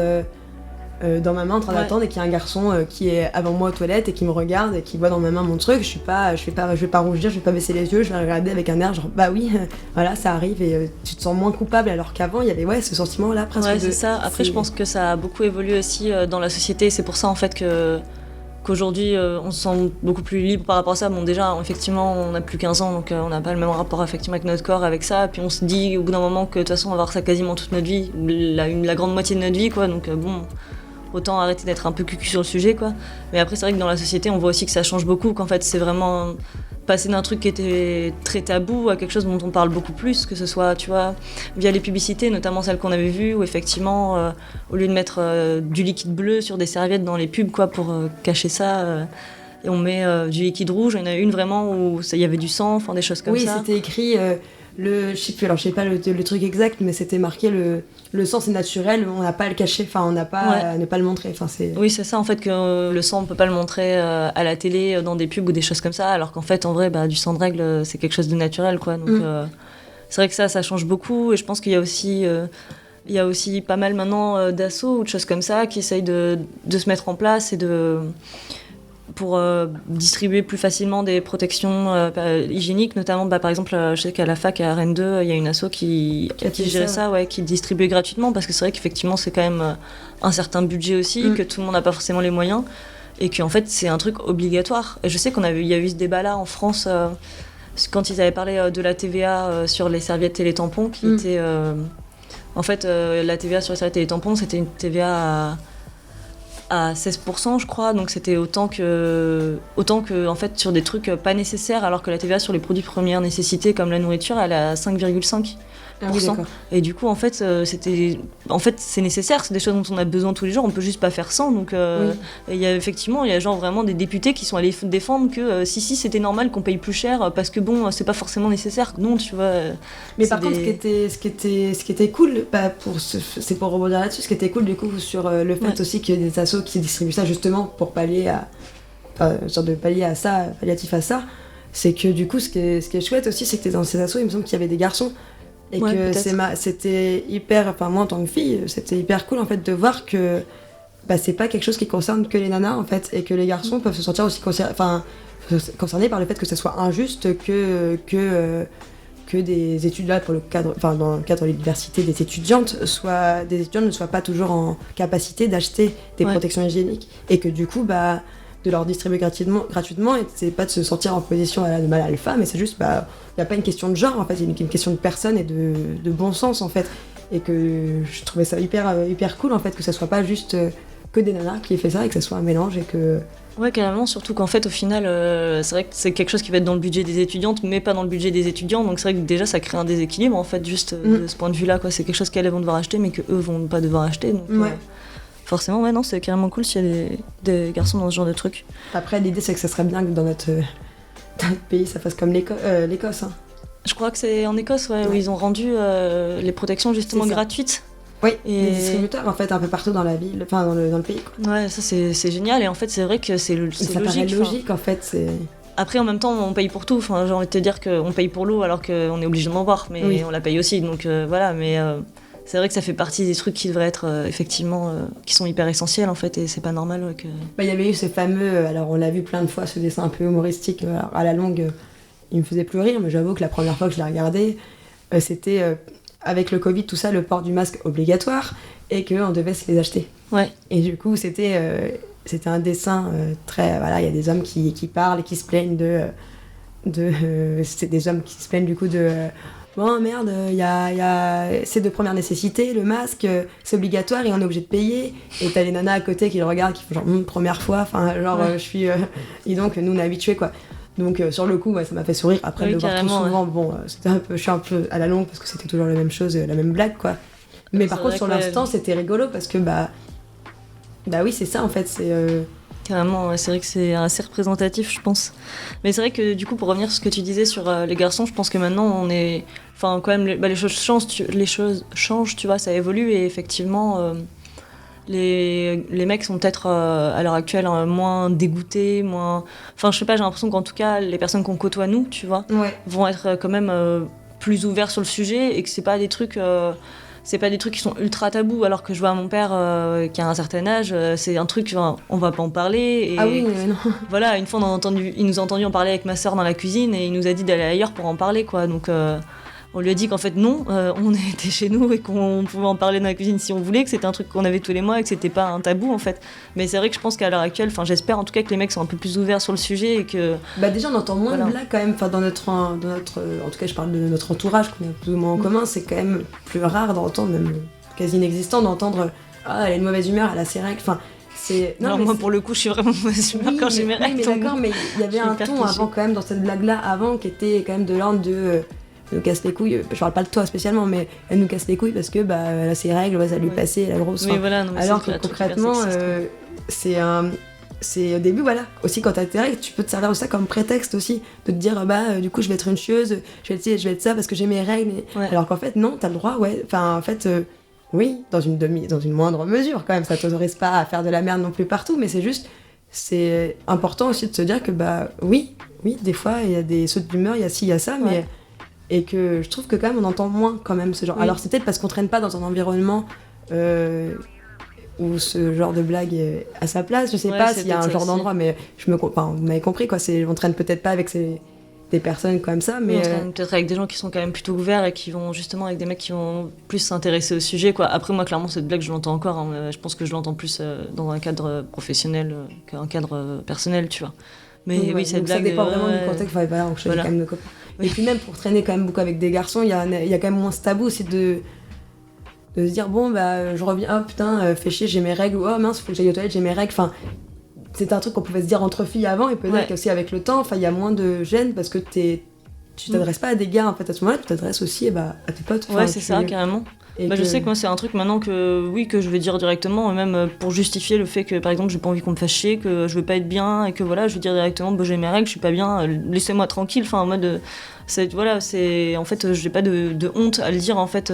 [SPEAKER 3] dans ma main en train d'attendre, et qu'il y a un garçon qui est avant moi aux toilettes et qui me regarde et qui voit dans ma main mon truc. Je vais pas rougir, je vais pas baisser les yeux, je vais regarder avec un air genre bah oui, voilà, ça arrive, et tu te sens moins coupable, alors qu'avant il y avait ce sentiment là presque.
[SPEAKER 1] Ouais, c'est ça. Après je pense que ça a beaucoup évolué aussi dans la société, c'est pour ça en fait qu'aujourd'hui on se sent beaucoup plus libre par rapport à ça. Bon, déjà effectivement on a plus 15 ans, donc on n'a pas le même rapport effectivement avec notre corps, avec ça, puis on se dit au bout d'un moment que de toute façon on va avoir ça quasiment toute notre vie, la grande moitié de notre vie quoi, donc bon, autant arrêter d'être un peu cucu sur le sujet quoi. Mais après c'est vrai que dans la société on voit aussi que ça change beaucoup, qu'en fait c'est vraiment passer d'un truc qui était très tabou à quelque chose dont on parle beaucoup plus, que ce soit tu vois via les publicités, notamment celles qu'on avait vues où effectivement au lieu de mettre du liquide bleu sur des serviettes dans les pubs quoi pour cacher ça, et on met du liquide rouge. Il y en a une vraiment où il y avait du sang, enfin des choses comme ça.
[SPEAKER 3] Oui, c'était écrit je sais pas le truc exact, mais c'était marqué le sang c'est naturel, on n'a pas à le cacher, enfin on n'a pas à ne pas le montrer. Enfin,
[SPEAKER 1] oui, c'est ça en fait, que le sang on peut pas le montrer à la télé, dans des pubs ou des choses comme ça, alors qu'en fait en vrai du sang de règle c'est quelque chose de naturel quoi. Donc c'est vrai que ça change beaucoup, et je pense qu'il y a aussi pas mal maintenant d'assauts ou de choses comme ça qui essayent de se mettre en place et pour distribuer plus facilement des protections hygiéniques, notamment par exemple je sais qu'à la fac à Rennes 2 il y a une asso qui gérait ça, qui distribuait gratuitement, parce que c'est vrai qu'effectivement c'est quand même un certain budget aussi, que tout le monde n'a pas forcément les moyens, et qu'en fait c'est un truc obligatoire. Et je sais il y a eu ce débat là en France quand ils avaient parlé de la TVA sur les serviettes et les tampons qui était en fait la TVA sur les serviettes et les tampons, c'était une TVA à 16% je crois, donc c'était autant que en fait sur des trucs pas nécessaires, alors que la TVA sur les produits de première nécessité comme la nourriture elle est à 5,5%. Ah oui, et du coup en fait c'est nécessaire, c'est des choses dont on a besoin tous les jours, on peut juste pas faire sans, donc il y a genre vraiment des députés qui sont allés défendre que si c'était normal qu'on paye plus cher parce que bon c'est pas forcément nécessaire, non tu vois.
[SPEAKER 3] Mais par contre ce qui était cool, c'est pour rebondir là-dessus, ce qui était cool du coup sur le fait aussi qu'il y ait des assos qui distribuent ça justement pour pallier à une sorte de palliatif à ça, c'est que du coup ce qui est chouette aussi, c'est que dans ces assos il me semble qu'il y avait des garçons. Et que c'était hyper, enfin moi en tant que fille, c'était hyper cool en fait de voir que c'est pas quelque chose qui concerne que les nanas en fait, et que les garçons peuvent se sentir aussi concernés par le fait que ça soit injuste que des études là pour le cadre, enfin dans le cadre de l'université, des étudiantes ne soient pas toujours en capacité d'acheter des protections hygiéniques, et que du coup de leur distribuer gratuitement, et c'est pas de se sentir en position de mal alpha, mais c'est juste il n'y a pas une question de genre en fait, il y a une question de personne et de bon sens en fait, et que je trouvais ça hyper cool en fait, que ça soit pas juste que des nanas qui aient fait ça, et que ça soit un mélange, et que
[SPEAKER 1] ouais, carrément, surtout qu'en fait, au final, c'est vrai que c'est quelque chose qui va être dans le budget des étudiantes, mais pas dans le budget des étudiants, donc c'est vrai que déjà ça crée un déséquilibre en fait, juste de ce point de vue-là, quoi. C'est quelque chose qu'elles vont devoir acheter, mais qu'eux vont pas devoir acheter, donc forcément, non, c'est carrément cool s'il y a des garçons dans ce genre de trucs.
[SPEAKER 3] Après, l'idée c'est que ça serait bien que dans notre pays ça fasse comme l'Écosse. Hein.
[SPEAKER 1] Je crois que c'est en Écosse, où ils ont rendu les protections justement gratuites.
[SPEAKER 3] Oui, des distributeurs en fait un peu partout dans la ville, enfin dans le pays. Quoi.
[SPEAKER 1] Ouais, ça c'est génial, et en fait c'est vrai que c'est logique.
[SPEAKER 3] Ça paraît logique en fait.
[SPEAKER 1] Après en même temps on paye pour tout, j'ai envie de te dire qu'on paye pour l'eau alors qu'on est obligé d'en boire, mais on la paye aussi, donc voilà, mais c'est vrai que ça fait partie des trucs qui devraient être effectivement, qui sont hyper essentiels en fait, et c'est pas normal que...
[SPEAKER 3] Il y avait eu ce fameux, alors on l'a vu plein de fois, ce dessin un peu humoristique, à la longue il me faisait plus rire, mais j'avoue que la première fois que je l'ai regardé, c'était... avec le Covid, tout ça, le port du masque obligatoire, et qu'on devait se les acheter.
[SPEAKER 1] Ouais.
[SPEAKER 3] Et du coup, c'était un dessin très... Voilà, il y a des hommes qui parlent et qui se plaignent c'est des hommes qui se plaignent du coup de... Bon, merde, il y a c'est de première nécessité, le masque, c'est obligatoire et on est obligé de payer. Et t'as les nanas à côté qui le regardent, qui font genre, première fois, enfin, genre, je suis... Et donc, nous, on est habitués, quoi. Donc, sur le coup, ouais, ça m'a fait sourire. Après, le voir trop souvent, bon, c'était je suis un peu à la longue parce que c'était toujours la même chose, la même blague, quoi. Mais par contre, sur l'instant, c'était rigolo parce que, bah oui, c'est ça, en fait, c'est...
[SPEAKER 1] Carrément, ouais, c'est vrai que c'est assez représentatif, je pense. Mais c'est vrai que du coup, pour revenir sur ce que tu disais sur les garçons, je pense que maintenant, on est... Enfin, quand même, les choses changent, tu vois, ça évolue. Et effectivement, les mecs sont peut-être, à l'heure actuelle, moins dégoûtés, moins... Enfin, je sais pas, j'ai l'impression qu'en tout cas, les personnes qu'on côtoie, nous, tu vois, vont être quand même plus ouverts sur le sujet et que c'est pas des trucs... c'est pas des trucs qui sont ultra tabous, alors que je vois mon père qui a un certain âge, c'est un truc, on va pas en parler. Et
[SPEAKER 3] ah oui, mais non.
[SPEAKER 1] Voilà, une fois il nous a entendu en parler avec ma sœur dans la cuisine et il nous a dit d'aller ailleurs pour en parler, quoi. Donc on lui a dit qu'en fait non, on était chez nous et qu'on pouvait en parler dans la cuisine si on voulait, que c'était un truc qu'on avait tous les mois et que c'était pas un tabou en fait. Mais c'est vrai que je pense qu'à l'heure actuelle, enfin j'espère en tout cas que les mecs sont un peu plus ouverts sur le sujet et que...
[SPEAKER 3] Bah déjà on entend moins de blagues quand même, enfin dans notre, en tout cas je parle de notre entourage qu'on a plus ou moins en commun, c'est quand même plus rare d'entendre, même quasi inexistant, d'entendre elle a une mauvaise humeur, elle a ses règles, enfin... Non,
[SPEAKER 1] alors moi pour le coup je suis vraiment mauvaise humeur quand j'ai mes règles.
[SPEAKER 3] Oui mais d'accord, mais il y avait un ton avant quand même dans cette blague là avant qui était quand même de l'ordre de... nous casse les couilles, je parle pas de toi spécialement, mais elle nous casse les couilles parce que elle a ses règles, ça lui passait la grosse.
[SPEAKER 1] Oui, voilà, non,
[SPEAKER 3] alors que concrètement, c'est au début, voilà, aussi quand t'as tes règles, tu peux te servir de ça comme prétexte aussi, de te dire du coup je vais être une chieuse, je vais être ça parce que j'ai mes règles, alors qu'en fait non, t'as le droit, enfin en fait oui, dans une moindre mesure quand même, ça t'autorise pas à faire de la merde non plus partout, mais c'est important aussi de se dire que oui, des fois il y a des sautes d'humeur, il y a ci, il y a ça, mais et que je trouve que quand même on entend moins quand même ce genre. Alors c'est peut-être parce qu'on traîne pas dans un environnement où ce genre de blague est à sa place, je sais pas s'il y a un genre d'endroit, mais vous m'avez compris quoi, on traîne peut-être pas avec des personnes comme ça, mais...
[SPEAKER 1] on traîne peut-être avec des gens qui sont quand même plutôt ouverts et qui vont justement avec des mecs qui vont plus s'intéresser au sujet, quoi. Après moi clairement cette blague je l'entends encore, hein, je pense que je l'entends plus dans un cadre professionnel qu'un cadre personnel, tu vois. Mais oui, cette blague...
[SPEAKER 3] Ça dépend vraiment du contexte, voilà, on choisit quand même nos copains. Et puis même pour traîner quand même beaucoup avec des garçons, il y a quand même moins ce tabou aussi de se dire bon je reviens, oh putain, fais chier, j'ai mes règles, ou oh mince, faut que j'aille aux toilettes, j'ai mes règles, enfin c'était un truc qu'on pouvait se dire entre filles avant et peut-être aussi avec le temps, enfin il y a moins de gêne parce que tu t'adresses pas à des gars en fait à ce moment-là, tu t'adresses aussi à tes potes.
[SPEAKER 1] Ouais, c'est ça, carrément. Je sais que moi c'est un truc maintenant que je vais dire directement, même pour justifier le fait que par exemple j'ai pas envie qu'on me fasse chier, que je veux pas être bien et que voilà, je vais dire directement j'ai mes règles, je suis pas bien, laissez-moi tranquille, enfin en mode c'est en fait j'ai pas de honte à le dire en fait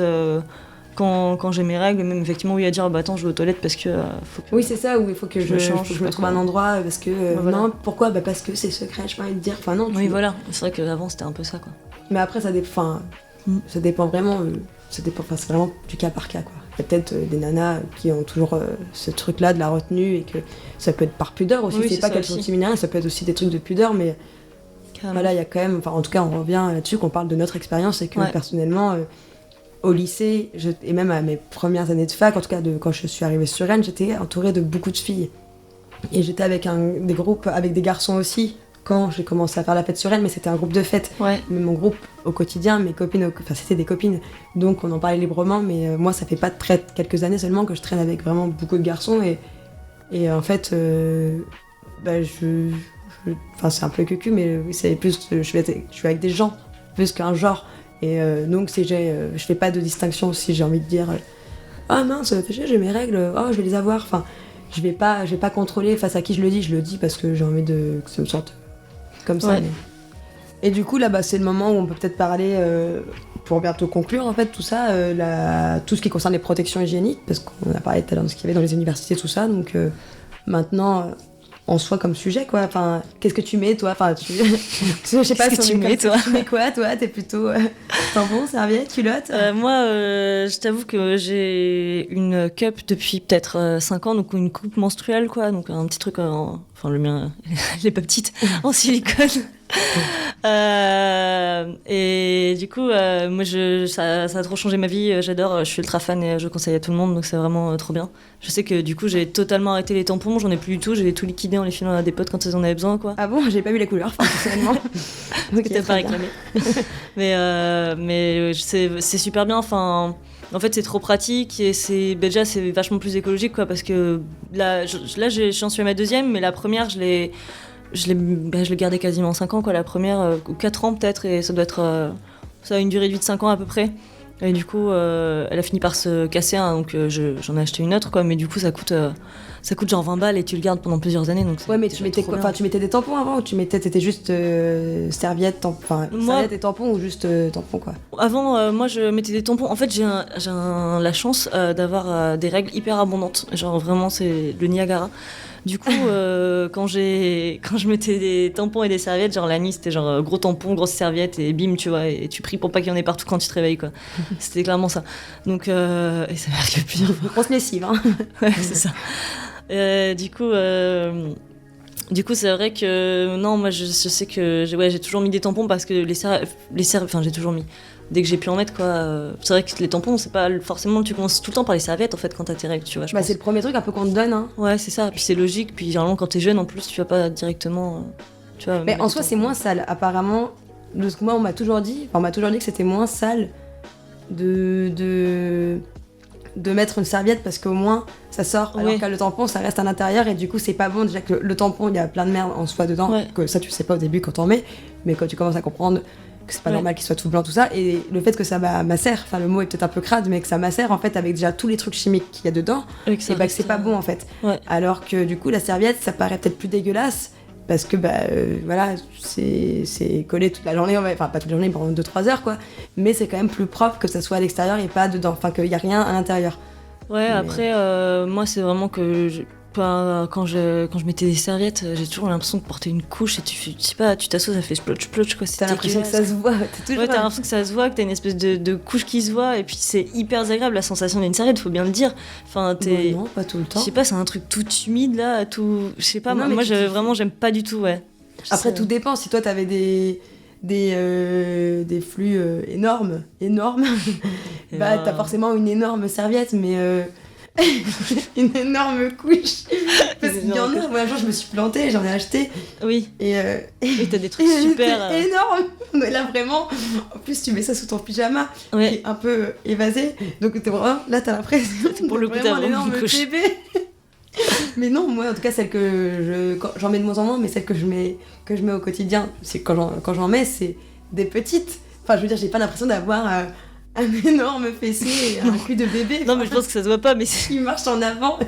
[SPEAKER 1] quand j'ai mes règles, même effectivement à dire attends je vais aux toilettes parce que faut que...
[SPEAKER 3] Oui c'est ça, où il faut que je me trouve un endroit parce que non pourquoi parce que c'est secret, je pas envie de dire, enfin non.
[SPEAKER 1] Voilà, c'est vrai qu'avant c'était un peu ça quoi.
[SPEAKER 3] Mais après ça dépend vraiment. C'est vraiment du cas par cas quoi. Il y a peut-être des nanas qui ont toujours ce truc là de la retenue et que ça peut être par pudeur aussi, c'est pas qu'elles sont timides, ça peut être aussi des trucs de pudeur, mais voilà, il y a quand même, enfin en tout cas on revient là-dessus qu'on parle de notre expérience et que personnellement au lycée et même à mes premières années de fac, en tout cas quand je suis arrivée sur Rennes, j'étais entourée de beaucoup de filles et j'étais avec des groupes avec des garçons aussi quand j'ai commencé à faire la fête sur Rennes, mais c'était un groupe de fête. Mais mon groupe au quotidien, mes copines, c'était des copines, donc on en parlait librement, mais moi ça fait pas quelques années seulement que je traîne avec vraiment beaucoup de garçons et en fait c'est un peu cucu, mais c'est plus je suis avec des gens plus qu'un genre, et donc je fais pas de distinction si j'ai envie de dire ah mince j'ai mes règles, oh je vais les avoir, enfin je vais pas contrôler face à qui je le dis parce que j'ai envie que ça me sorte comme ça. Mais... Et du coup là c'est le moment où on peut peut-être parler pour bientôt conclure en fait tout ça, tout ce qui concerne les protections hygiéniques, parce qu'on a parlé tout à l'heure de ce qu'il y avait dans les universités, tout ça, donc maintenant en soi comme sujet quoi, enfin qu'est-ce que tu mets toi, enfin je sais pas
[SPEAKER 1] qu'est-ce que tu mets toi,
[SPEAKER 3] tu mets quoi toi, t'es plutôt tampon, serviette, culotte?
[SPEAKER 1] Moi je t'avoue que j'ai une cup depuis peut-être 5 ans, donc une coupe menstruelle quoi, donc un petit truc Enfin, le mien, elle est pas petite, en silicone. Et du coup, moi, ça a trop changé ma vie. J'adore, je suis ultra fan et je conseille à tout le monde, donc c'est vraiment trop bien. Je sais que du coup, j'ai totalement arrêté les tampons, j'en ai plus du tout, j'ai tout liquidé en les filant à des potes quand ils en avaient besoin, quoi.
[SPEAKER 3] Ah bon, j'ai pas vu les couleurs, personnellement.
[SPEAKER 1] Donc t'as pas réclamé. mais c'est super bien, enfin... En fait, c'est trop pratique et déjà c'est vachement plus écologique, quoi, parce que là, j'en suis à ma deuxième, mais la première, je l'ai gardée quasiment 5 ans, quoi. La première, 4 ans peut-être, et ça doit être... ça a une durée de vie de 5 ans à peu près. Et du coup, elle a fini par se casser, hein, donc j'en ai acheté une autre, quoi. Mais du coup, ça coûte genre 20 balles et tu le gardes pendant plusieurs années. Donc
[SPEAKER 3] ouais, mais tu mettais quoi? Enfin, tu mettais des tampons avant ou t'étais juste serviette, serviette et tampons ou juste tampons, quoi?
[SPEAKER 1] Avant, moi, je mettais des tampons. En fait, j'ai la chance d'avoir des règles hyper abondantes. Genre, vraiment, c'est le Niagara. Du coup, quand je mettais des tampons et des serviettes, genre la nuit, c'était genre gros tampon, grosse serviette et bim, tu vois, et tu pries pour pas qu'il y en ait partout quand tu te réveilles, quoi. C'était clairement ça. Donc, et ça m'arrive plusieurs fois.
[SPEAKER 3] Grosse lessive, hein.
[SPEAKER 1] Ouais, c'est ça. Du coup, c'est vrai que non, moi, je sais que j'ai toujours mis des tampons parce que enfin, j'ai toujours mis. Dès que j'ai pu en mettre, quoi. C'est vrai que les tampons, c'est pas forcément. Tu commences tout le temps par les serviettes, en fait, quand t'as tes règles, tu vois.
[SPEAKER 3] C'est le premier truc un peu qu'on te donne, hein.
[SPEAKER 1] Ouais, c'est ça. Puis c'est logique. Puis généralement, quand t'es jeune, en plus, tu vas pas directement. Tu vois.
[SPEAKER 3] Mais en soi, c'est moins sale. Apparemment, de ce que moi, on m'a toujours dit que c'était moins sale de mettre une serviette parce qu'au moins ça sort, alors que le tampon ça reste à l'intérieur et du coup c'est pas bon. Déjà que le tampon il y a plein de merde en soi dedans, que ça tu sais pas au début quand t'en mets, mais quand tu commences à comprendre que c'est pas normal qu'il soit tout blanc tout ça, et le fait que ça macère, enfin le mot est peut-être un peu crade, mais que ça macère en fait avec déjà tous les trucs chimiques qu'il y a dedans, et que c'est pas bon en fait. Alors que du coup la serviette ça paraît peut-être plus dégueulasse parce que voilà, c'est collé toute la journée, enfin pas toute la journée, pendant 2-3 heures, quoi, mais c'est quand même plus propre que ça soit à l'extérieur et pas dedans, enfin qu'il y a rien à l'intérieur.
[SPEAKER 1] Ouais, mais... après, moi c'est vraiment que quand je mettais des serviettes, j'ai toujours l'impression de porter une couche et tu sais pas, tu t'assois, ça fait splotch, quoi.
[SPEAKER 3] T'as l'impression que ça se voit.
[SPEAKER 1] T'as l'impression que ça se voit, que t'as une espèce de couche qui se voit, et puis c'est hyper désagréable la sensation d'une serviette, faut bien le dire. Enfin,
[SPEAKER 3] non, pas tout le temps.
[SPEAKER 1] Je sais pas, c'est un truc tout humide là, tout. Je sais pas, moi vraiment j'aime pas du tout, ouais.
[SPEAKER 3] Après, tout dépend. Si toi t'avais des flux énormes, t'as forcément une énorme serviette, mais une énorme couche. Parce qu'il y en a, moi un jour je me suis plantée, j'en ai acheté.
[SPEAKER 1] Oui.
[SPEAKER 3] Et
[SPEAKER 1] t'as des trucs super.
[SPEAKER 3] énormes. Mais là vraiment, en plus tu mets ça sous ton pyjama, qui est un peu évasé. Donc t'es vraiment, là t'as l'impression
[SPEAKER 1] pour le coup t'as
[SPEAKER 3] un énorme bébé. Mais non, moi en tout cas celle que j'en mets de moins en moins, mais celle que je mets au quotidien, c'est quand j'en mets, c'est des petites. Enfin je veux dire, j'ai pas l'impression d'avoir un énorme fessier et un cul de bébé.
[SPEAKER 1] Non mais je pense que ça se voit pas, mais
[SPEAKER 3] il marche en avant.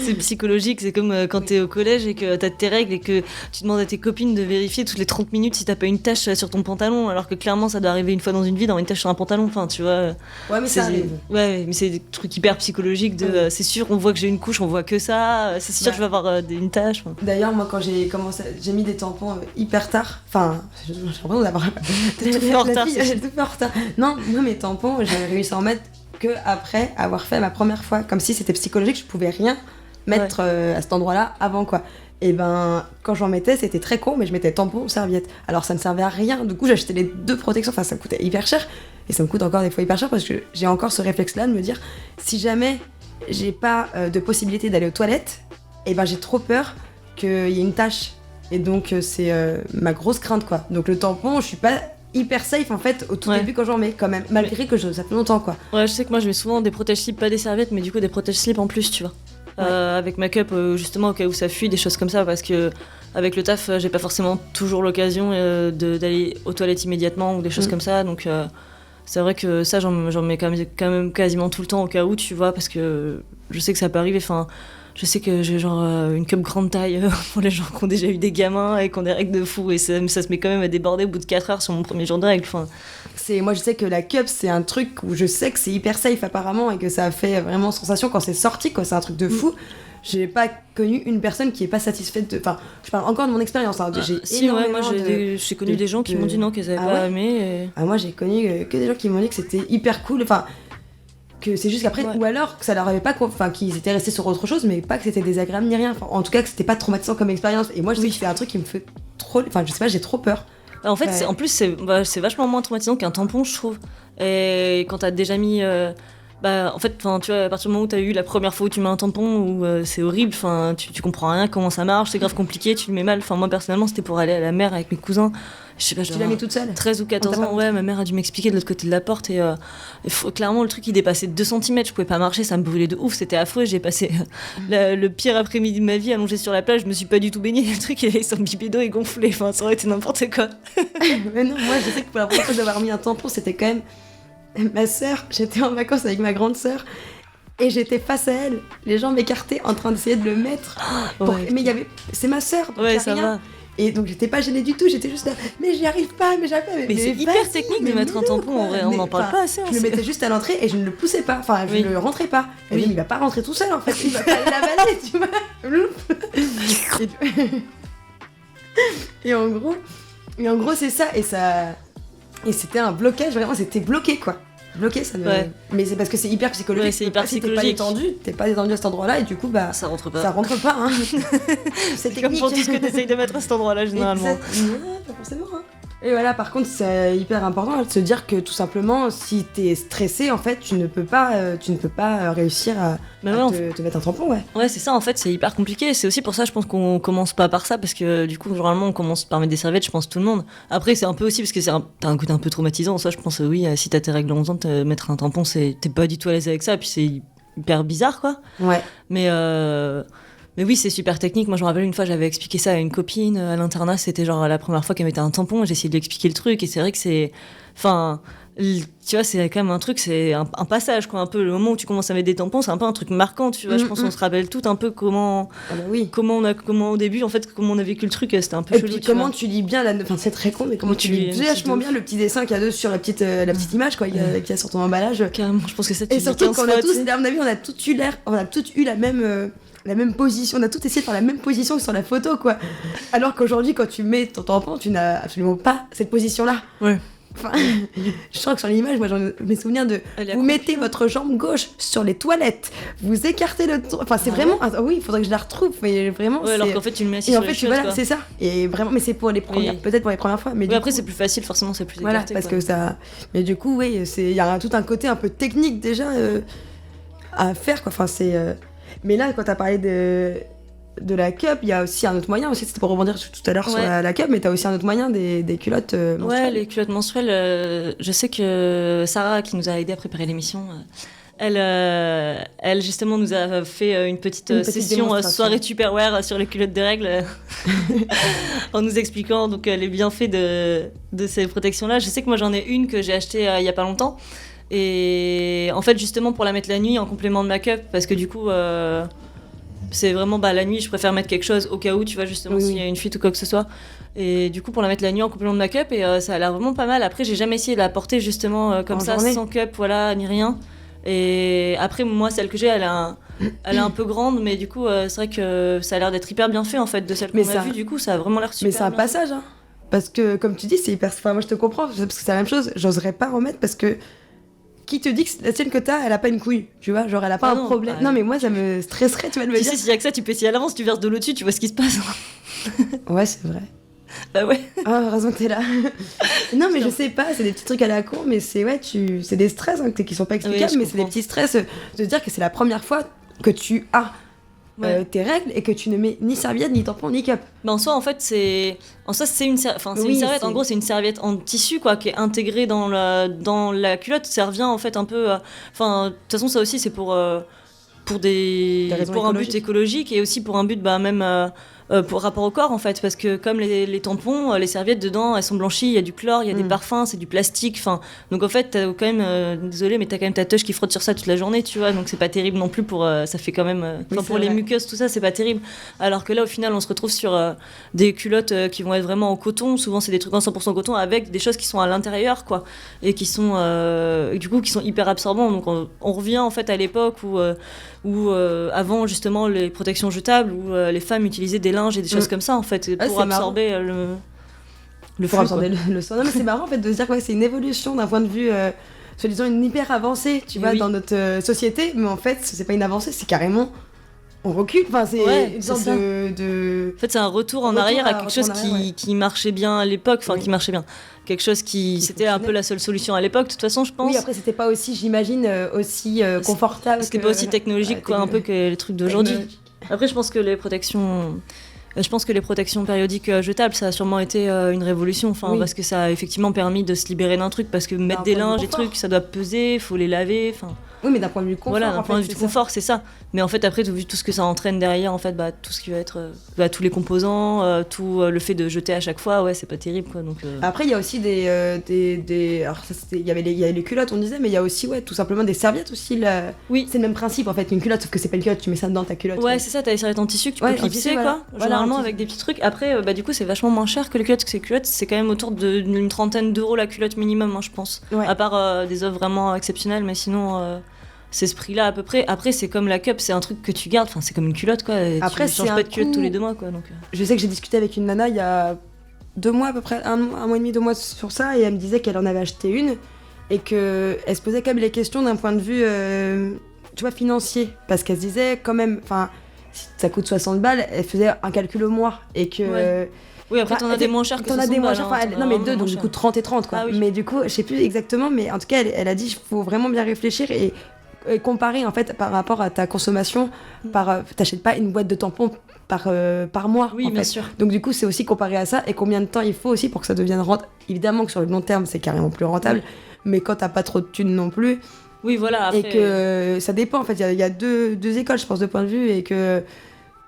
[SPEAKER 1] C'est psychologique, c'est comme quand t'es au collège et que t'as tes règles et que tu demandes à tes copines de vérifier toutes les 30 minutes si t'as pas une tache sur ton pantalon, alors que clairement ça doit arriver une fois dans une vie d'avoir une tache sur un pantalon, enfin tu vois.
[SPEAKER 3] Ouais, mais ça arrive.
[SPEAKER 1] Ouais, mais c'est des trucs hyper psychologiques de c'est sûr, on voit que j'ai une couche, on voit que ça, c'est sûr que je vais avoir une tache.
[SPEAKER 3] D'ailleurs, moi quand j'ai mis des tampons hyper tard, enfin, j'ai l'impression d'avoir
[SPEAKER 1] tout fait en retard.
[SPEAKER 3] J'ai tout fait en retard. Non, mes tampons, j'ai réussi à en mettre que après avoir fait ma première fois, comme si c'était psychologique, je pouvais rien mettre à cet endroit-là avant, quoi. Et quand j'en mettais, c'était très con, mais je mettais tampon, serviette. Alors ça ne servait à rien. Du coup, j'achetais les 2 protections. Enfin, ça me coûtait hyper cher. Et ça me coûte encore des fois hyper cher parce que j'ai encore ce réflexe-là de me dire, si jamais j'ai pas de possibilité d'aller aux toilettes, j'ai trop peur qu'il y ait une tache. Et donc c'est ma grosse crainte, quoi. Donc le tampon, je suis pas hyper safe en fait au tout début quand j'en mets, quand même, malgré que ça fait longtemps, quoi.
[SPEAKER 1] Ouais, je sais que moi je mets souvent des protège-slips, pas des serviettes, mais du coup des protège-slips en plus, tu vois. Avec ma cup, justement au cas où ça fuit, des choses comme ça, parce que avec le taf j'ai pas forcément toujours l'occasion d'aller aux toilettes immédiatement ou des choses comme ça, donc c'est vrai que ça j'en mets quand même quasiment tout le temps au cas où, tu vois, parce que je sais que ça peut arriver. Enfin, je sais que j'ai genre une cup grande taille pour les gens qui ont déjà eu des gamins et qui ont des règles de fou, et ça se met quand même à déborder au bout de 4 heures sur mon premier jour de règles. Enfin,
[SPEAKER 3] moi je sais que la cup c'est un truc où je sais que c'est hyper safe apparemment et que ça a fait vraiment sensation quand c'est sorti, quoi. C'est un truc de fou. J'ai pas connu une personne qui est pas satisfaite de... Enfin, je parle encore de mon expérience, hein.
[SPEAKER 1] J'ai connu des gens qui m'ont dit non, qu'elles avaient pas aimé.
[SPEAKER 3] Moi j'ai connu que des gens qui m'ont dit que c'était hyper cool, enfin... que c'est juste qu'après,
[SPEAKER 1] Ouais.
[SPEAKER 3] ou alors que ça leur avait pas, enfin qu'ils étaient restés sur autre chose, mais pas que c'était désagréable ni rien. Enfin, en tout cas, que c'était pas traumatisant comme expérience. Et moi, je sais que c'est un truc qui me fait trop, enfin, je sais pas, j'ai trop peur.
[SPEAKER 1] En fait,
[SPEAKER 3] Ouais.
[SPEAKER 1] en plus, c'est vachement moins traumatisant qu'un tampon, je trouve. Et quand t'as déjà mis. En fait, tu vois, à partir du moment où t'as eu la première fois où tu mets un tampon, où c'est horrible, tu comprends rien comment ça marche, c'est grave compliqué, tu le mets mal. Enfin, moi, personnellement, c'était pour aller à la mer avec mes cousins. Je sais pas,
[SPEAKER 3] Tu l'as mis toute seule
[SPEAKER 1] 13 ou 14
[SPEAKER 3] On t'a
[SPEAKER 1] ans,
[SPEAKER 3] pas
[SPEAKER 1] ouais, ma mère a dû m'expliquer de l'autre côté de la porte et clairement le truc il dépassait 2 cm, je pouvais pas marcher, ça me brûlait de ouf, c'était affreux, j'ai passé le pire après-midi de ma vie allongée sur la plage, je me suis pas du tout baignée, le truc il son bibédo est gonflé, enfin ça aurait été n'importe quoi.
[SPEAKER 3] Mais non, moi je sais que pour la première fois d'avoir mis un tampon, c'était quand même ma sœur. J'étais en vacances avec ma grande sœur et j'étais face à elle. Les gens m'écartaient en train d'essayer de le mettre.
[SPEAKER 1] Ouais.
[SPEAKER 3] Mais il y avait, c'est ma sœur, donc y
[SPEAKER 1] Ouais,
[SPEAKER 3] a
[SPEAKER 1] ça
[SPEAKER 3] rien.
[SPEAKER 1] va.
[SPEAKER 3] Et donc j'étais pas gênée du tout, j'étais juste là. Mais j'y arrive pas, mais j'arrive pas.
[SPEAKER 1] Mais c'est hyper
[SPEAKER 3] vas-y,
[SPEAKER 1] technique
[SPEAKER 3] mais
[SPEAKER 1] de mettre un
[SPEAKER 3] mets-le,
[SPEAKER 1] tampon, en
[SPEAKER 3] quoi.
[SPEAKER 1] vrai, on
[SPEAKER 3] Mais,
[SPEAKER 1] n'en parle
[SPEAKER 3] enfin,
[SPEAKER 1] pas assez.
[SPEAKER 3] Je le mettais juste à l'entrée et je ne le poussais pas. Enfin, je
[SPEAKER 1] Oui.
[SPEAKER 3] ne le rentrais pas. Elle
[SPEAKER 1] Oui.
[SPEAKER 3] dit, mais il va pas rentrer tout seul en fait. Il va pas l'avaler, tu vois. Et en gros, c'est ça. Et c'était un blocage, vraiment, c'était bloqué quoi. Bloqué, ça ne.
[SPEAKER 1] Ouais.
[SPEAKER 3] Mais c'est parce que c'est hyper psychologique.
[SPEAKER 1] Ouais, c'est hyper
[SPEAKER 3] Si
[SPEAKER 1] psychologique.
[SPEAKER 3] t'es pas détendu à cet endroit-là et du coup, bah.
[SPEAKER 1] Ça rentre pas.
[SPEAKER 3] Ça rentre pas, hein. C'est
[SPEAKER 1] C'est comme pour tout ce que t'essayes de mettre à cet endroit-là généralement.
[SPEAKER 3] Ouais, pas forcément, hein. Et voilà, par contre, c'est hyper important de se dire que tout simplement, si t'es stressé, en fait, tu ne peux pas réussir à
[SPEAKER 1] Mais ouais, en
[SPEAKER 3] te mettre un tampon, ouais.
[SPEAKER 1] Ouais, c'est ça, en fait, c'est hyper compliqué. C'est aussi pour ça, je pense qu'on commence pas par ça, parce que du coup, généralement, on commence par mettre des serviettes, je pense, tout le monde. Après, c'est un peu aussi, parce que t'as un côté un peu traumatisant. Ça, je pense, oui, si t'as tes règles à 11 ans, mettre un tampon, t'es pas du tout à l'aise avec ça, puis c'est hyper bizarre, quoi.
[SPEAKER 3] Ouais.
[SPEAKER 1] Mais oui, c'est super technique. Moi, je me rappelle une fois, j'avais expliqué ça à une copine à l'internat. C'était genre la première fois qu'elle mettait un tampon. Et j'ai essayé de lui expliquer le truc. Et c'est vrai que c'est. Enfin. Tu vois, c'est quand même un truc, c'est un passage, quoi. Un peu le moment où tu commences à mettre des tampons, c'est un peu un truc marquant, tu vois. Je pense qu'on se rappelle tout un peu comment.
[SPEAKER 3] Ah bah oui.
[SPEAKER 1] Comment au début, en fait, comment on a vécu le truc. C'était un peu
[SPEAKER 3] Et
[SPEAKER 1] chelou.
[SPEAKER 3] puis
[SPEAKER 1] tu
[SPEAKER 3] comment
[SPEAKER 1] vois.
[SPEAKER 3] tu lis bien enfin c'est très con, mais comment
[SPEAKER 1] Comment
[SPEAKER 3] tu
[SPEAKER 1] tu
[SPEAKER 3] lis
[SPEAKER 1] lis
[SPEAKER 3] vachement bien le petit dessin qu'il y a sur la petite image, quoi, qu'il y a sur ton emballage.
[SPEAKER 1] Carrément, je pense que ça, tu
[SPEAKER 3] Et
[SPEAKER 1] lis
[SPEAKER 3] surtout
[SPEAKER 1] 15
[SPEAKER 3] qu'on
[SPEAKER 1] fois,
[SPEAKER 3] a
[SPEAKER 1] tu sais.
[SPEAKER 3] tous, à mon avis, on a toutes eu la même position, on a tous essayé de faire la même position que sur la photo, quoi. Alors qu'aujourd'hui, quand tu mets ton tampon, tu n'as absolument pas cette position-là.
[SPEAKER 1] Ouais.
[SPEAKER 3] Enfin, je crois que sur l'image, moi, mes souvenirs de
[SPEAKER 1] Elle est
[SPEAKER 3] vous
[SPEAKER 1] accroupie,
[SPEAKER 3] mettez votre jambe gauche sur les toilettes, vous écartez le. Enfin, c'est
[SPEAKER 1] Ah
[SPEAKER 3] vraiment. Oui, il faudrait que je la retrouve, mais vraiment.
[SPEAKER 1] Ouais, alors
[SPEAKER 3] c'est-
[SPEAKER 1] qu'en fait, tu le mets assis
[SPEAKER 3] Et en
[SPEAKER 1] sur
[SPEAKER 3] fait,
[SPEAKER 1] les chiottes,
[SPEAKER 3] voilà,
[SPEAKER 1] quoi.
[SPEAKER 3] c'est ça. Et vraiment, mais c'est pour les premières,
[SPEAKER 1] Oui.
[SPEAKER 3] peut-être pour les premières fois. Mais
[SPEAKER 1] Mais
[SPEAKER 3] du
[SPEAKER 1] après,
[SPEAKER 3] coup,
[SPEAKER 1] c'est plus facile, forcément, c'est plus
[SPEAKER 3] voilà,
[SPEAKER 1] écarté.
[SPEAKER 3] parce
[SPEAKER 1] quoi.
[SPEAKER 3] que ça. Mais du coup, oui, il y a tout un côté un peu technique déjà à faire, quoi. Enfin, c'est. Mais là, quand t'as parlé de la cup, il y a aussi un autre moyen aussi. C'était pour rebondir tout à l'heure sur
[SPEAKER 1] Ouais.
[SPEAKER 3] la cup, mais t'as aussi un autre moyen des culottes.
[SPEAKER 1] Ouais,
[SPEAKER 3] menstruelles.
[SPEAKER 1] les culottes menstruelles, je sais que Sarah, qui nous a aidé à préparer l'émission, elle justement nous a fait une petite session
[SPEAKER 3] démonstration.
[SPEAKER 1] soirée Tupperware sur les culottes de règles en nous expliquant donc les bienfaits de ces protections-là. Je sais que moi j'en ai une que j'ai achetée il y a pas longtemps et en fait justement pour la mettre la nuit en complément de ma cup parce que du coup c'est vraiment la nuit je préfère mettre quelque chose au cas où tu vois justement
[SPEAKER 3] Oui,
[SPEAKER 1] s'il
[SPEAKER 3] oui.
[SPEAKER 1] y a une fuite ou quoi que ce soit. Et du coup, pour la mettre la nuit en complément de ma cup, et ça a l'air vraiment pas mal. Après, j'ai jamais essayé de la porter justement comme
[SPEAKER 3] En
[SPEAKER 1] ça,
[SPEAKER 3] journée.
[SPEAKER 1] sans cup, voilà, ni rien. Et après, moi, celle que j'ai, elle est un peu grande, mais du coup, c'est vrai que ça a l'air d'être hyper bien fait en fait de celle qu'on
[SPEAKER 3] Mais
[SPEAKER 1] a
[SPEAKER 3] ça-
[SPEAKER 1] vue. Du coup, ça a vraiment l'air super.
[SPEAKER 3] Mais c'est un
[SPEAKER 1] bien
[SPEAKER 3] passage, hein. Parce que, comme tu dis, c'est hyper. Enfin, moi, je te comprends, parce que c'est la même chose. J'oserais pas remettre parce que. Qui te dit que la sienne que t'as, elle a pas une couille, tu vois? Genre, elle a pas
[SPEAKER 1] Ah
[SPEAKER 3] un
[SPEAKER 1] non,
[SPEAKER 3] problème.
[SPEAKER 1] bah,
[SPEAKER 3] Non, mais moi, ça me stresserait, tu vas de me
[SPEAKER 1] Tu
[SPEAKER 3] dire.
[SPEAKER 1] sais, s'il y a que ça, tu peux essayer à l'avance, tu verses de l'eau dessus, tu vois ce qui se passe.
[SPEAKER 3] Ouais, c'est vrai.
[SPEAKER 1] Bah ouais.
[SPEAKER 3] Ah, heureusement que t'es là. Non, mais je sais pas, c'est des petits trucs à la con, mais c'est ouais, c'est des stress hein, qui sont pas explicables,
[SPEAKER 1] je
[SPEAKER 3] mais c'est des
[SPEAKER 1] comprends.
[SPEAKER 3] petits stress de dire que c'est la première fois que tu as
[SPEAKER 1] Ouais.
[SPEAKER 3] tes règles et que tu ne mets ni serviette, ni tampon, ni cup.
[SPEAKER 1] Bah en soi, en fait, c'est une, c'est
[SPEAKER 3] Oui,
[SPEAKER 1] une serviette.
[SPEAKER 3] c'est-
[SPEAKER 1] En gros, c'est une serviette en tissu, quoi, qui est intégrée dans la culotte. Ça revient, en fait, un peu... Enfin, de toute façon, ça aussi, c'est pour un
[SPEAKER 3] Des raisons
[SPEAKER 1] but
[SPEAKER 3] écologiques.
[SPEAKER 1] écologique et aussi pour un but, même... pour rapport au corps en fait parce que comme les tampons les serviettes dedans elles sont blanchies il y a du chlore il y a des parfums c'est du plastique enfin donc en fait t'as quand même désolé mais t'as quand même ta touche qui frotte sur ça toute la journée tu vois donc c'est pas terrible non plus pour ça fait quand même
[SPEAKER 3] Oui,
[SPEAKER 1] pour
[SPEAKER 3] c'est
[SPEAKER 1] les
[SPEAKER 3] vrai.
[SPEAKER 1] muqueuses tout ça c'est pas terrible alors que là au final on se retrouve sur des culottes qui vont être vraiment en coton souvent c'est des trucs en 100% coton avec des choses qui sont à l'intérieur quoi et qui sont du coup qui sont hyper absorbants donc on revient en fait à l'époque où avant justement les protections jetables où les femmes utilisaient des linges et des choses comme ça en fait
[SPEAKER 3] Ah,
[SPEAKER 1] pour
[SPEAKER 3] c'est
[SPEAKER 1] absorber le
[SPEAKER 3] Pour
[SPEAKER 1] flux,
[SPEAKER 3] absorber le sang. Non, mais c'est marrant en fait de se dire que ouais, c'est une évolution d'un point de vue soi-disant une hyper avancée, tu vois, dans notre société, mais en fait, c'est pas une avancée, c'est carrément on recule. Enfin, c'est une sorte de.
[SPEAKER 1] En fait, c'est un retour en arrière à quelque chose qui marchait bien à l'époque, enfin qui marchait bien. Quelque chose qui c'était un peu la seule solution à l'époque, de toute façon, je pense.
[SPEAKER 3] Oui, après, c'était pas aussi, j'imagine, aussi confortable.
[SPEAKER 1] C'était pas aussi technologique, quoi, un peu que les trucs d'aujourd'hui. Après, je pense que les protections périodiques jetables, ça a sûrement été une révolution, parce que ça a effectivement permis de se libérer d'un truc, parce que mettre des linges et trucs, ça doit peser, faut les laver,
[SPEAKER 3] Oui, mais d'un point de vue confort.
[SPEAKER 1] Voilà, d'un point de vue confort, c'est ça. Mais en fait, après, vu tout ce que ça entraîne derrière, en fait, tout ce qui va être tous les composants, tout le fait de jeter à chaque fois, c'est pas terrible, quoi. Donc,
[SPEAKER 3] Après, il y a aussi des alors ça, il y avait les culottes, on disait, mais il y a aussi, tout simplement des serviettes aussi.
[SPEAKER 1] Oui.
[SPEAKER 3] C'est le même principe, en fait, une culotte, sauf que c'est pas une culotte, tu mets ça dedans ta culotte.
[SPEAKER 1] Ouais, c'est ça, t'as les serviettes en tissu que tu peux clipser, quoi. Généralement, avec des petits trucs. Après, du coup, c'est vachement moins cher que les culottes, parce que les culottes, c'est quand même autour d'une trentaine d'euros la culotte minimum, je pense. Ouais. À part des offres vraiment exceptionnelles, mais sinon. C'est ce prix-là à peu près. Après, c'est comme la cup, c'est un truc que tu gardes. Enfin, c'est comme une culotte, quoi. Et
[SPEAKER 3] après,
[SPEAKER 1] tu changes pas de culotte tous les 2 mois, quoi. Donc.
[SPEAKER 3] Je sais que j'ai discuté avec une nana il y a 2 mois à peu près, un mois et demi, 2 mois sur ça, et elle me disait qu'elle en avait acheté une et que elle se posait quand même les questions d'un point de vue, tu vois, financier, parce qu'elle se disait quand même, enfin, si ça coûte 60 balles, elle faisait un calcul au mois et que. Ouais.
[SPEAKER 1] Oui, après, t'en as des moins chers que 60 balles.
[SPEAKER 3] Non, mais 2, donc du coup 30 et 30, quoi. Ah, oui. Mais du coup, je sais plus exactement, mais en tout cas, elle a dit qu'il faut vraiment bien réfléchir et comparer en fait par rapport à ta consommation. T'achètes pas une boîte de tampons par mois.
[SPEAKER 1] Oui, bien sûr.
[SPEAKER 3] Donc du coup, c'est aussi comparé à ça et combien de temps il faut aussi pour que ça devienne rentable. Évidemment que sur le long terme, c'est carrément plus rentable, mais quand t'as pas trop de thunes non plus.
[SPEAKER 1] Oui, voilà. Après...
[SPEAKER 3] Et que ça dépend en fait. Il y a deux écoles, je pense, de point de vue, et que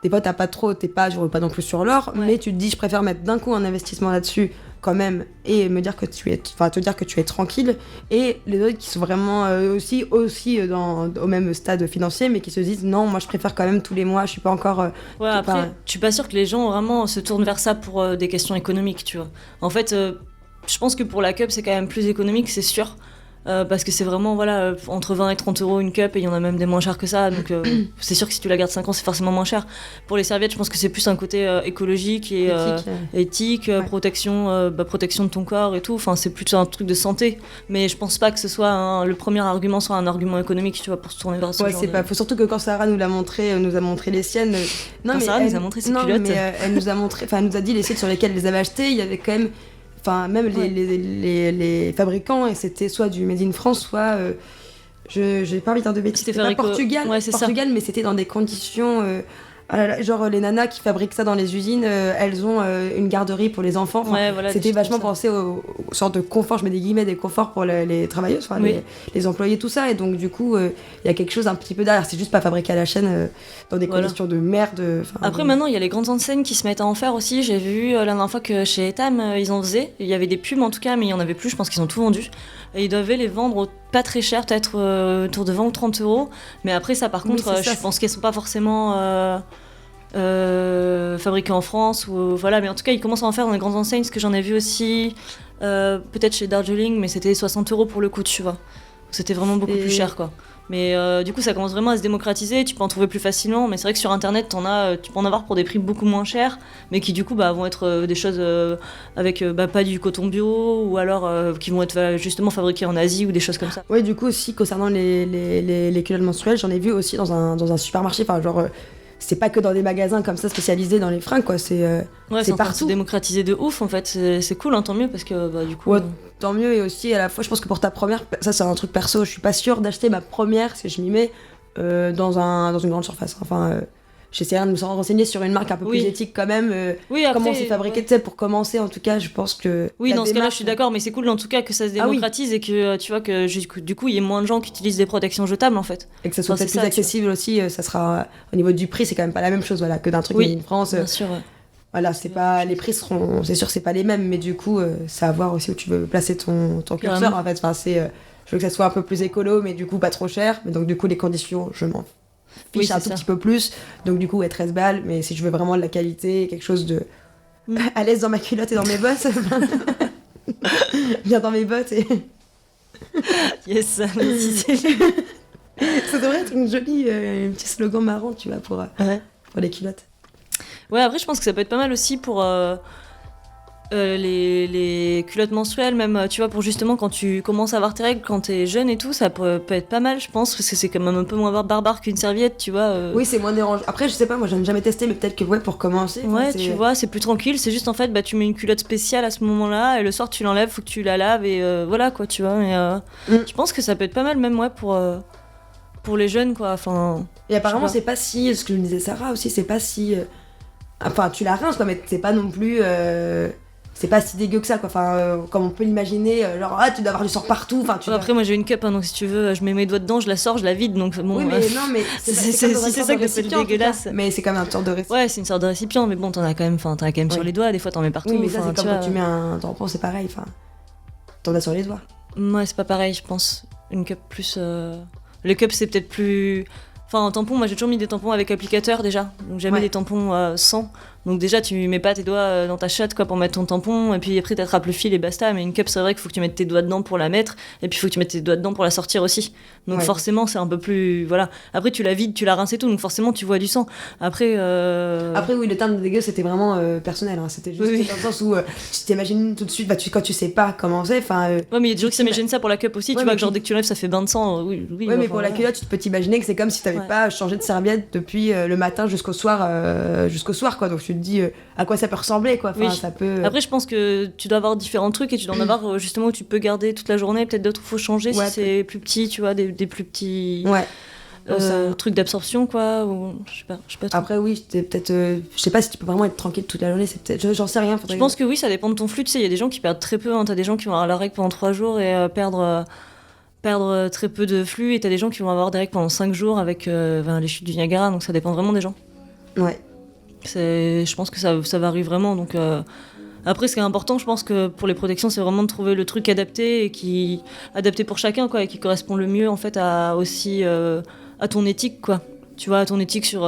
[SPEAKER 3] des fois, je roule pas non plus sur l'or, mais tu te dis, je préfère mettre d'un coup un investissement là-dessus quand même et me dire que te dire que tu es tranquille, et les autres qui sont vraiment aussi au même stade financier, mais qui se disent non, moi je préfère quand même tous les mois, je suis pas encore
[SPEAKER 1] après je suis pas sûre que les gens vraiment se tournent vers ça pour des questions économiques, tu vois. En fait, je pense que pour la cup c'est quand même plus économique, c'est sûr. Parce que c'est vraiment entre 20 et 30 euros une cup, et il y en a même des moins chers que ça, donc c'est sûr que si tu la gardes 5 ans c'est forcément moins cher. Pour les serviettes, je pense que c'est plus un côté écologique et éthique, protection de ton corps et tout, enfin c'est plus un truc de santé, mais je pense pas que ce soit le premier argument soit un argument économique, tu vois, pour se tourner vers ce genre
[SPEAKER 3] c'est pas faut, surtout que quand Sarah nous a montré les siennes,
[SPEAKER 1] Sarah nous a montré ses culottes, mais
[SPEAKER 3] elle nous a dit les sites sur lesquels elle les avait achetées, il y avait quand même même les fabricants, et c'était soit du Made in France, soit j'ai pas envie de dire de bêtises, c'était pas Portugal, mais c'était dans des conditions genre les nanas qui fabriquent ça dans les usines, elles ont une garderie pour les enfants, c'était vachement pensé aux sortes de confort, je mets des guillemets, des conforts pour les travailleuses, les employés, tout ça, et donc du coup il y a quelque chose un petit peu derrière, c'est juste pas fabriqué à la chaîne dans des conditions de merde.
[SPEAKER 1] Après maintenant il y a les grandes enseignes qui se mettent à en faire aussi, j'ai vu la dernière fois que chez Etam ils en faisaient, il y avait des pubs en tout cas, mais il y en avait plus, je pense qu'ils ont tout vendu, et ils devaient les vendre pas très cher, peut-être autour de 20 ou 30 euros, mais après ça par contre je pense qu'elles sont pas forcément fabriquées en France, mais en tout cas ils commencent à en faire dans les grandes enseignes, ce que j'en ai vu aussi peut-être chez Darjeeling, mais c'était 60 euros pour le coup, tu vois, c'était vraiment beaucoup plus cher, quoi. Mais du coup ça commence vraiment à se démocratiser, tu peux en trouver plus facilement, mais c'est vrai que sur internet tu peux en avoir pour des prix beaucoup moins chers, mais qui du coup vont être des choses avec pas du coton bio, ou alors qui vont être justement fabriquées en Asie ou des choses comme ça.
[SPEAKER 3] Oui, du coup aussi concernant les culottes menstruelles, j'en ai vu aussi dans un supermarché, enfin genre c'est pas que dans des magasins comme ça spécialisés dans les fringues, quoi, c'est partout.
[SPEAKER 1] C'est démocratisé de ouf en fait, c'est cool, hein, tant mieux, parce que du coup
[SPEAKER 3] tant mieux, et aussi à la fois je pense que pour ta première, ça c'est un truc perso, je suis pas sûre d'acheter ma première si je m'y mets dans une grande surface, j'essaierai de me renseigner sur une marque un peu plus éthique quand même, après, comment c'est fabriqué, tu sais, pour commencer en tout cas, je pense que
[SPEAKER 1] dans ce cas-là je suis d'accord, mais c'est cool en tout cas que ça se démocratise, et que tu vois que du coup il y ait moins de gens qui utilisent des protections jetables en fait,
[SPEAKER 3] et que ça soit peut-être plus accessible aussi, ça sera au niveau du prix, c'est quand même pas la même chose que d'un truc Made in France,
[SPEAKER 1] bien sûr,
[SPEAKER 3] c'est pas, les prix seront, c'est sûr, c'est pas les mêmes, mais du coup c'est à voir aussi où tu veux placer ton curseur en fait, je veux que ça soit un peu plus écolo, mais du coup pas trop cher, mais donc du coup les conditions je m'en fiche un tout petit peu plus, donc du coup 13 balles, mais si je veux vraiment de la qualité, quelque chose de à l'aise dans ma culotte et dans mes bottes, bien dans mes bottes, et
[SPEAKER 1] yes, ça
[SPEAKER 3] devrait être une jolie petit slogan marrant, tu vois, pour les culottes.
[SPEAKER 1] Ouais, après je pense que ça peut être pas mal aussi pour Les culottes menstruelles, même, tu vois, pour justement quand tu commences à avoir tes règles, quand t'es jeune et tout, ça peut être pas mal, je pense, parce que c'est quand même un peu moins barbare qu'une serviette, tu vois.
[SPEAKER 3] Oui, c'est moins dérangeant. Après, je sais pas, moi, j'en ai jamais testé, mais peut-être que, ouais, pour commencer.
[SPEAKER 1] Ouais, tu vois, c'est plus tranquille, c'est juste en fait, tu mets une culotte spéciale à ce moment-là, et le soir tu l'enlèves, faut que tu la laves, et voilà, quoi, tu vois. Mais je pense que ça peut être pas mal, même, ouais, pour les jeunes, quoi, enfin...
[SPEAKER 3] Et apparemment, c'est pas si, ce que me disait Sarah aussi, c'est pas si... Enfin, tu la rinces, quoi, mais c'est pas non plus... C'est pas si dégueu que ça, quoi. Enfin, comme on peut l'imaginer, genre, tu dois avoir du sang partout. Enfin,
[SPEAKER 1] après, moi j'ai une cup, hein, donc si tu veux, je mets mes doigts dedans, je la sors, je la vide, donc bon.
[SPEAKER 3] Oui, mais non, mais
[SPEAKER 1] si c'est ça que c'est dégueulasse.
[SPEAKER 3] Mais c'est quand même un sorte de récipient.
[SPEAKER 1] Ouais, c'est une sorte de récipient, mais bon, t'en as quand même sur les doigts, des fois t'en mets partout.
[SPEAKER 3] Oui, mais ça, c'est comme quand tu mets un tampon, c'est pareil. Enfin, t'en as sur les doigts.
[SPEAKER 1] Ouais, c'est pas pareil, je pense. Une cup plus. Le cup, c'est peut-être plus. Enfin, un tampon, moi j'ai toujours mis des tampons avec applicateur déjà, donc jamais des tampons sans. Donc déjà, tu mets pas tes doigts dans ta chatte, quoi, pour mettre ton tampon, et puis après t'attrapes le fil et basta. Mais une cup, c'est vrai qu'il faut que tu mettes tes doigts dedans pour la mettre, et puis il faut que tu mettes tes doigts dedans pour la sortir aussi. Donc forcément, c'est un peu plus, voilà. Après, tu la vides, tu la rinces et tout, donc forcément, tu vois du sang. Après,
[SPEAKER 3] oui, le terme de dégueu, c'était vraiment personnel. Hein. C'était juste dans le sens où tu t'imagines tout de suite, quand tu sais pas comment c'est.
[SPEAKER 1] Ouais, mais il y a des gens qui s'imaginent ça pour la cup aussi. Tu vois que genre dès que tu l'enlèves, ça fait bain de sang. Oui.
[SPEAKER 3] Ouais, mais pour la culotte, tu peux t'imaginer que c'est comme si t'avais pas changé de serviette depuis le matin jusqu'au soir, quoi. Donc tu te dis à quoi ça peut ressembler, quoi. Enfin, ça peut...
[SPEAKER 1] Après, je pense que tu dois avoir différents trucs et tu dois en avoir justement où tu peux garder toute la journée. Peut-être d'autres où il faut changer si c'est plus petit, tu vois, des plus petits trucs d'absorption, quoi. Ou... Je sais pas trop.
[SPEAKER 3] Après, oui, peut-être. Je sais pas si tu peux vraiment être tranquille toute la journée. C'est peut-être. J'en sais rien.
[SPEAKER 1] Je pense que oui, ça dépend de ton flux. Tu sais, il y a des gens qui perdent très peu. Hein. T'as des gens qui vont avoir la règle pendant 3 jours et perdre très peu de flux, et t'as des gens qui vont avoir des règles pendant 5 jours avec les chutes du Niagara, donc ça dépend vraiment des gens.
[SPEAKER 3] Ouais.
[SPEAKER 1] Je pense que ça varie vraiment, donc après ce qui est important, je pense que pour les protections, c'est vraiment de trouver le truc adapté et adapté pour chacun, quoi, et qui correspond le mieux en fait à ton éthique, quoi. Tu vois, à ton éthique sur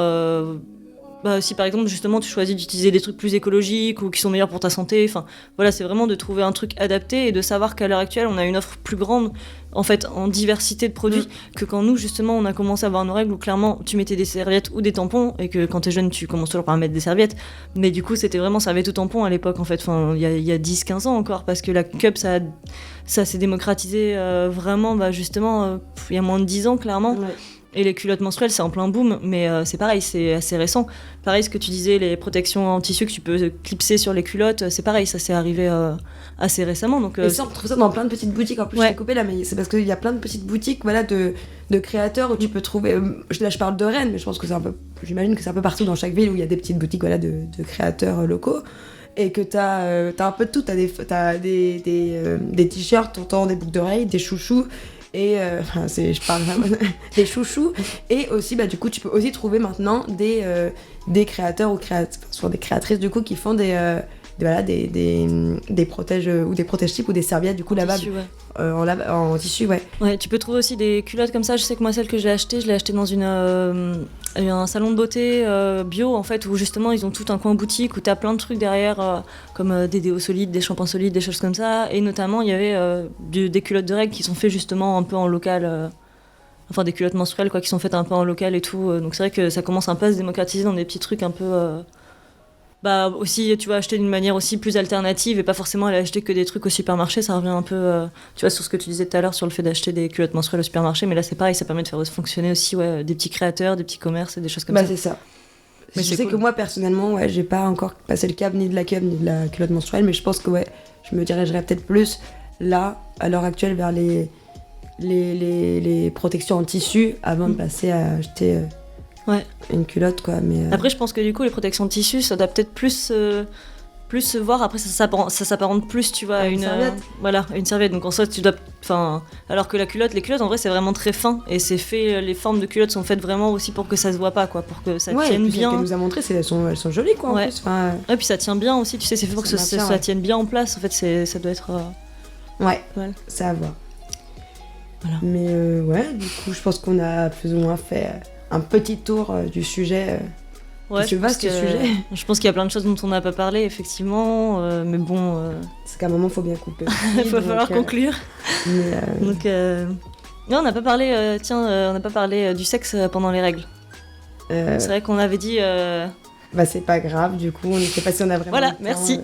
[SPEAKER 1] si par exemple justement tu choisis d'utiliser des trucs plus écologiques ou qui sont meilleurs pour ta santé, enfin voilà, c'est vraiment de trouver un truc adapté et de savoir qu'à l'heure actuelle on a une offre plus grande en fait en diversité de produits que quand nous justement on a commencé à avoir nos règles où clairement tu mettais des serviettes ou des tampons, et que quand t'es jeune tu commences toujours par mettre des serviettes, mais du coup c'était vraiment serviette ou tampon à l'époque en fait, enfin il y a 10-15 ans encore, parce que la cup ça s'est démocratisé vraiment justement il y a moins de 10 ans clairement. Ouais. Et les culottes menstruelles, c'est en plein boom, mais c'est pareil, c'est assez récent. Pareil, ce que tu disais, les protections en tissu que tu peux clipser sur les culottes, c'est pareil, ça s'est arrivé assez récemment. Donc,
[SPEAKER 3] et ça, on trouve ça dans plein de petites boutiques. En plus, je t'ai coupé là, mais c'est parce qu'il y a plein de petites boutiques de créateurs où tu peux trouver... Là, je parle de Rennes, mais je pense que c'est un peu... J'imagine que c'est un peu partout dans chaque ville où il y a des petites boutiques de créateurs locaux. Et que t'as un peu de tout. T'as des t-shirts, t'entends des boucles d'oreilles, des chouchous... Et je parle vraiment des chouchous, et aussi du coup tu peux aussi trouver maintenant des créateurs ou soit des créatrices du coup qui font des protèges ou des protège-types ou des serviettes du coup lavables en tissu.
[SPEAKER 1] Ouais, tu peux trouver aussi des culottes comme ça. Je sais que moi celle que je l'ai achetée dans un salon de beauté bio en fait, où justement ils ont tout un coin boutique où t'as plein de trucs derrière comme des déos solides, des shampoings solides, des choses comme ça, et notamment il y avait des culottes de règles qui sont faites justement un peu en local, enfin des culottes menstruelles quoi, qui sont faites un peu en local et tout, donc c'est vrai que ça commence un peu à se démocratiser dans des petits trucs un peu aussi, tu vas acheter d'une manière aussi plus alternative et pas forcément aller acheter que des trucs au supermarché. Ça revient un peu, tu vois, sur ce que tu disais tout à l'heure sur le fait d'acheter des culottes menstruelles au supermarché, mais là c'est pareil, ça permet de faire fonctionner aussi des petits créateurs, des petits commerces et des choses comme ça.
[SPEAKER 3] C'est ça. Mais je sais que moi personnellement, j'ai pas encore passé le cap ni de la cup ni de la culotte menstruelle, mais je pense que je me dirigerais peut-être plus là, à l'heure actuelle, vers les protections en tissu avant de passer à acheter une culotte, quoi. Mais
[SPEAKER 1] après, je pense que du coup, les protections de tissu, ça doit peut-être plus se voir. Après, ça s'apparente plus, tu vois, à une serviette. Une serviette. Donc en soi, tu dois. Enfin, alors que les culottes, en vrai, c'est vraiment très fin, et c'est fait. Les formes de culottes sont faites vraiment aussi pour que ça se voit pas, quoi, pour que ça tienne bien.
[SPEAKER 3] Ce qu'elle nous a montré, elles sont jolies, quoi. En plus.
[SPEAKER 1] Ouais, puis ça tient bien aussi. Tu sais, c'est fait pour que ça tienne bien en place. En fait, ça doit être.
[SPEAKER 3] Ça à voir. Voilà. Mais du coup, je pense qu'on a plus ou moins fait un petit tour du sujet. C'est vaste sujet.
[SPEAKER 1] Je pense qu'il y a plein de choses dont on n'a pas parlé, effectivement, mais bon.
[SPEAKER 3] C'est qu'à un moment, il faut bien couper.
[SPEAKER 1] Il va falloir conclure. Donc, non, on n'a pas parlé. On n'a pas parlé du sexe pendant les règles. C'est vrai qu'on avait dit.
[SPEAKER 3] C'est pas grave, du coup, on ne sait pas si on a vraiment.
[SPEAKER 1] Voilà, merci.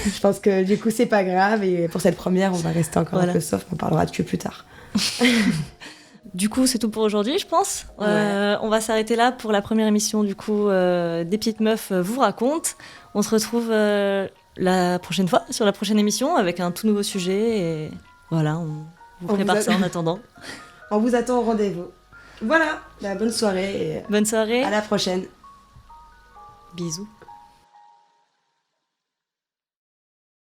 [SPEAKER 3] Je pense que du coup, c'est pas grave. Et pour cette première, on va rester encore un peu soft. On parlera de queue plus tard.
[SPEAKER 1] Du coup, c'est tout pour aujourd'hui, je pense.
[SPEAKER 3] Ouais.
[SPEAKER 1] On va s'arrêter là pour la première émission du coup des petites meufs vous racontent. On se retrouve la prochaine fois sur la prochaine émission avec un tout nouveau sujet et voilà, on vous prépare ça en attendant.
[SPEAKER 3] On vous attend au rendez-vous. Voilà, bonne soirée et
[SPEAKER 1] Bonne soirée.
[SPEAKER 3] à la prochaine.
[SPEAKER 1] Bisous.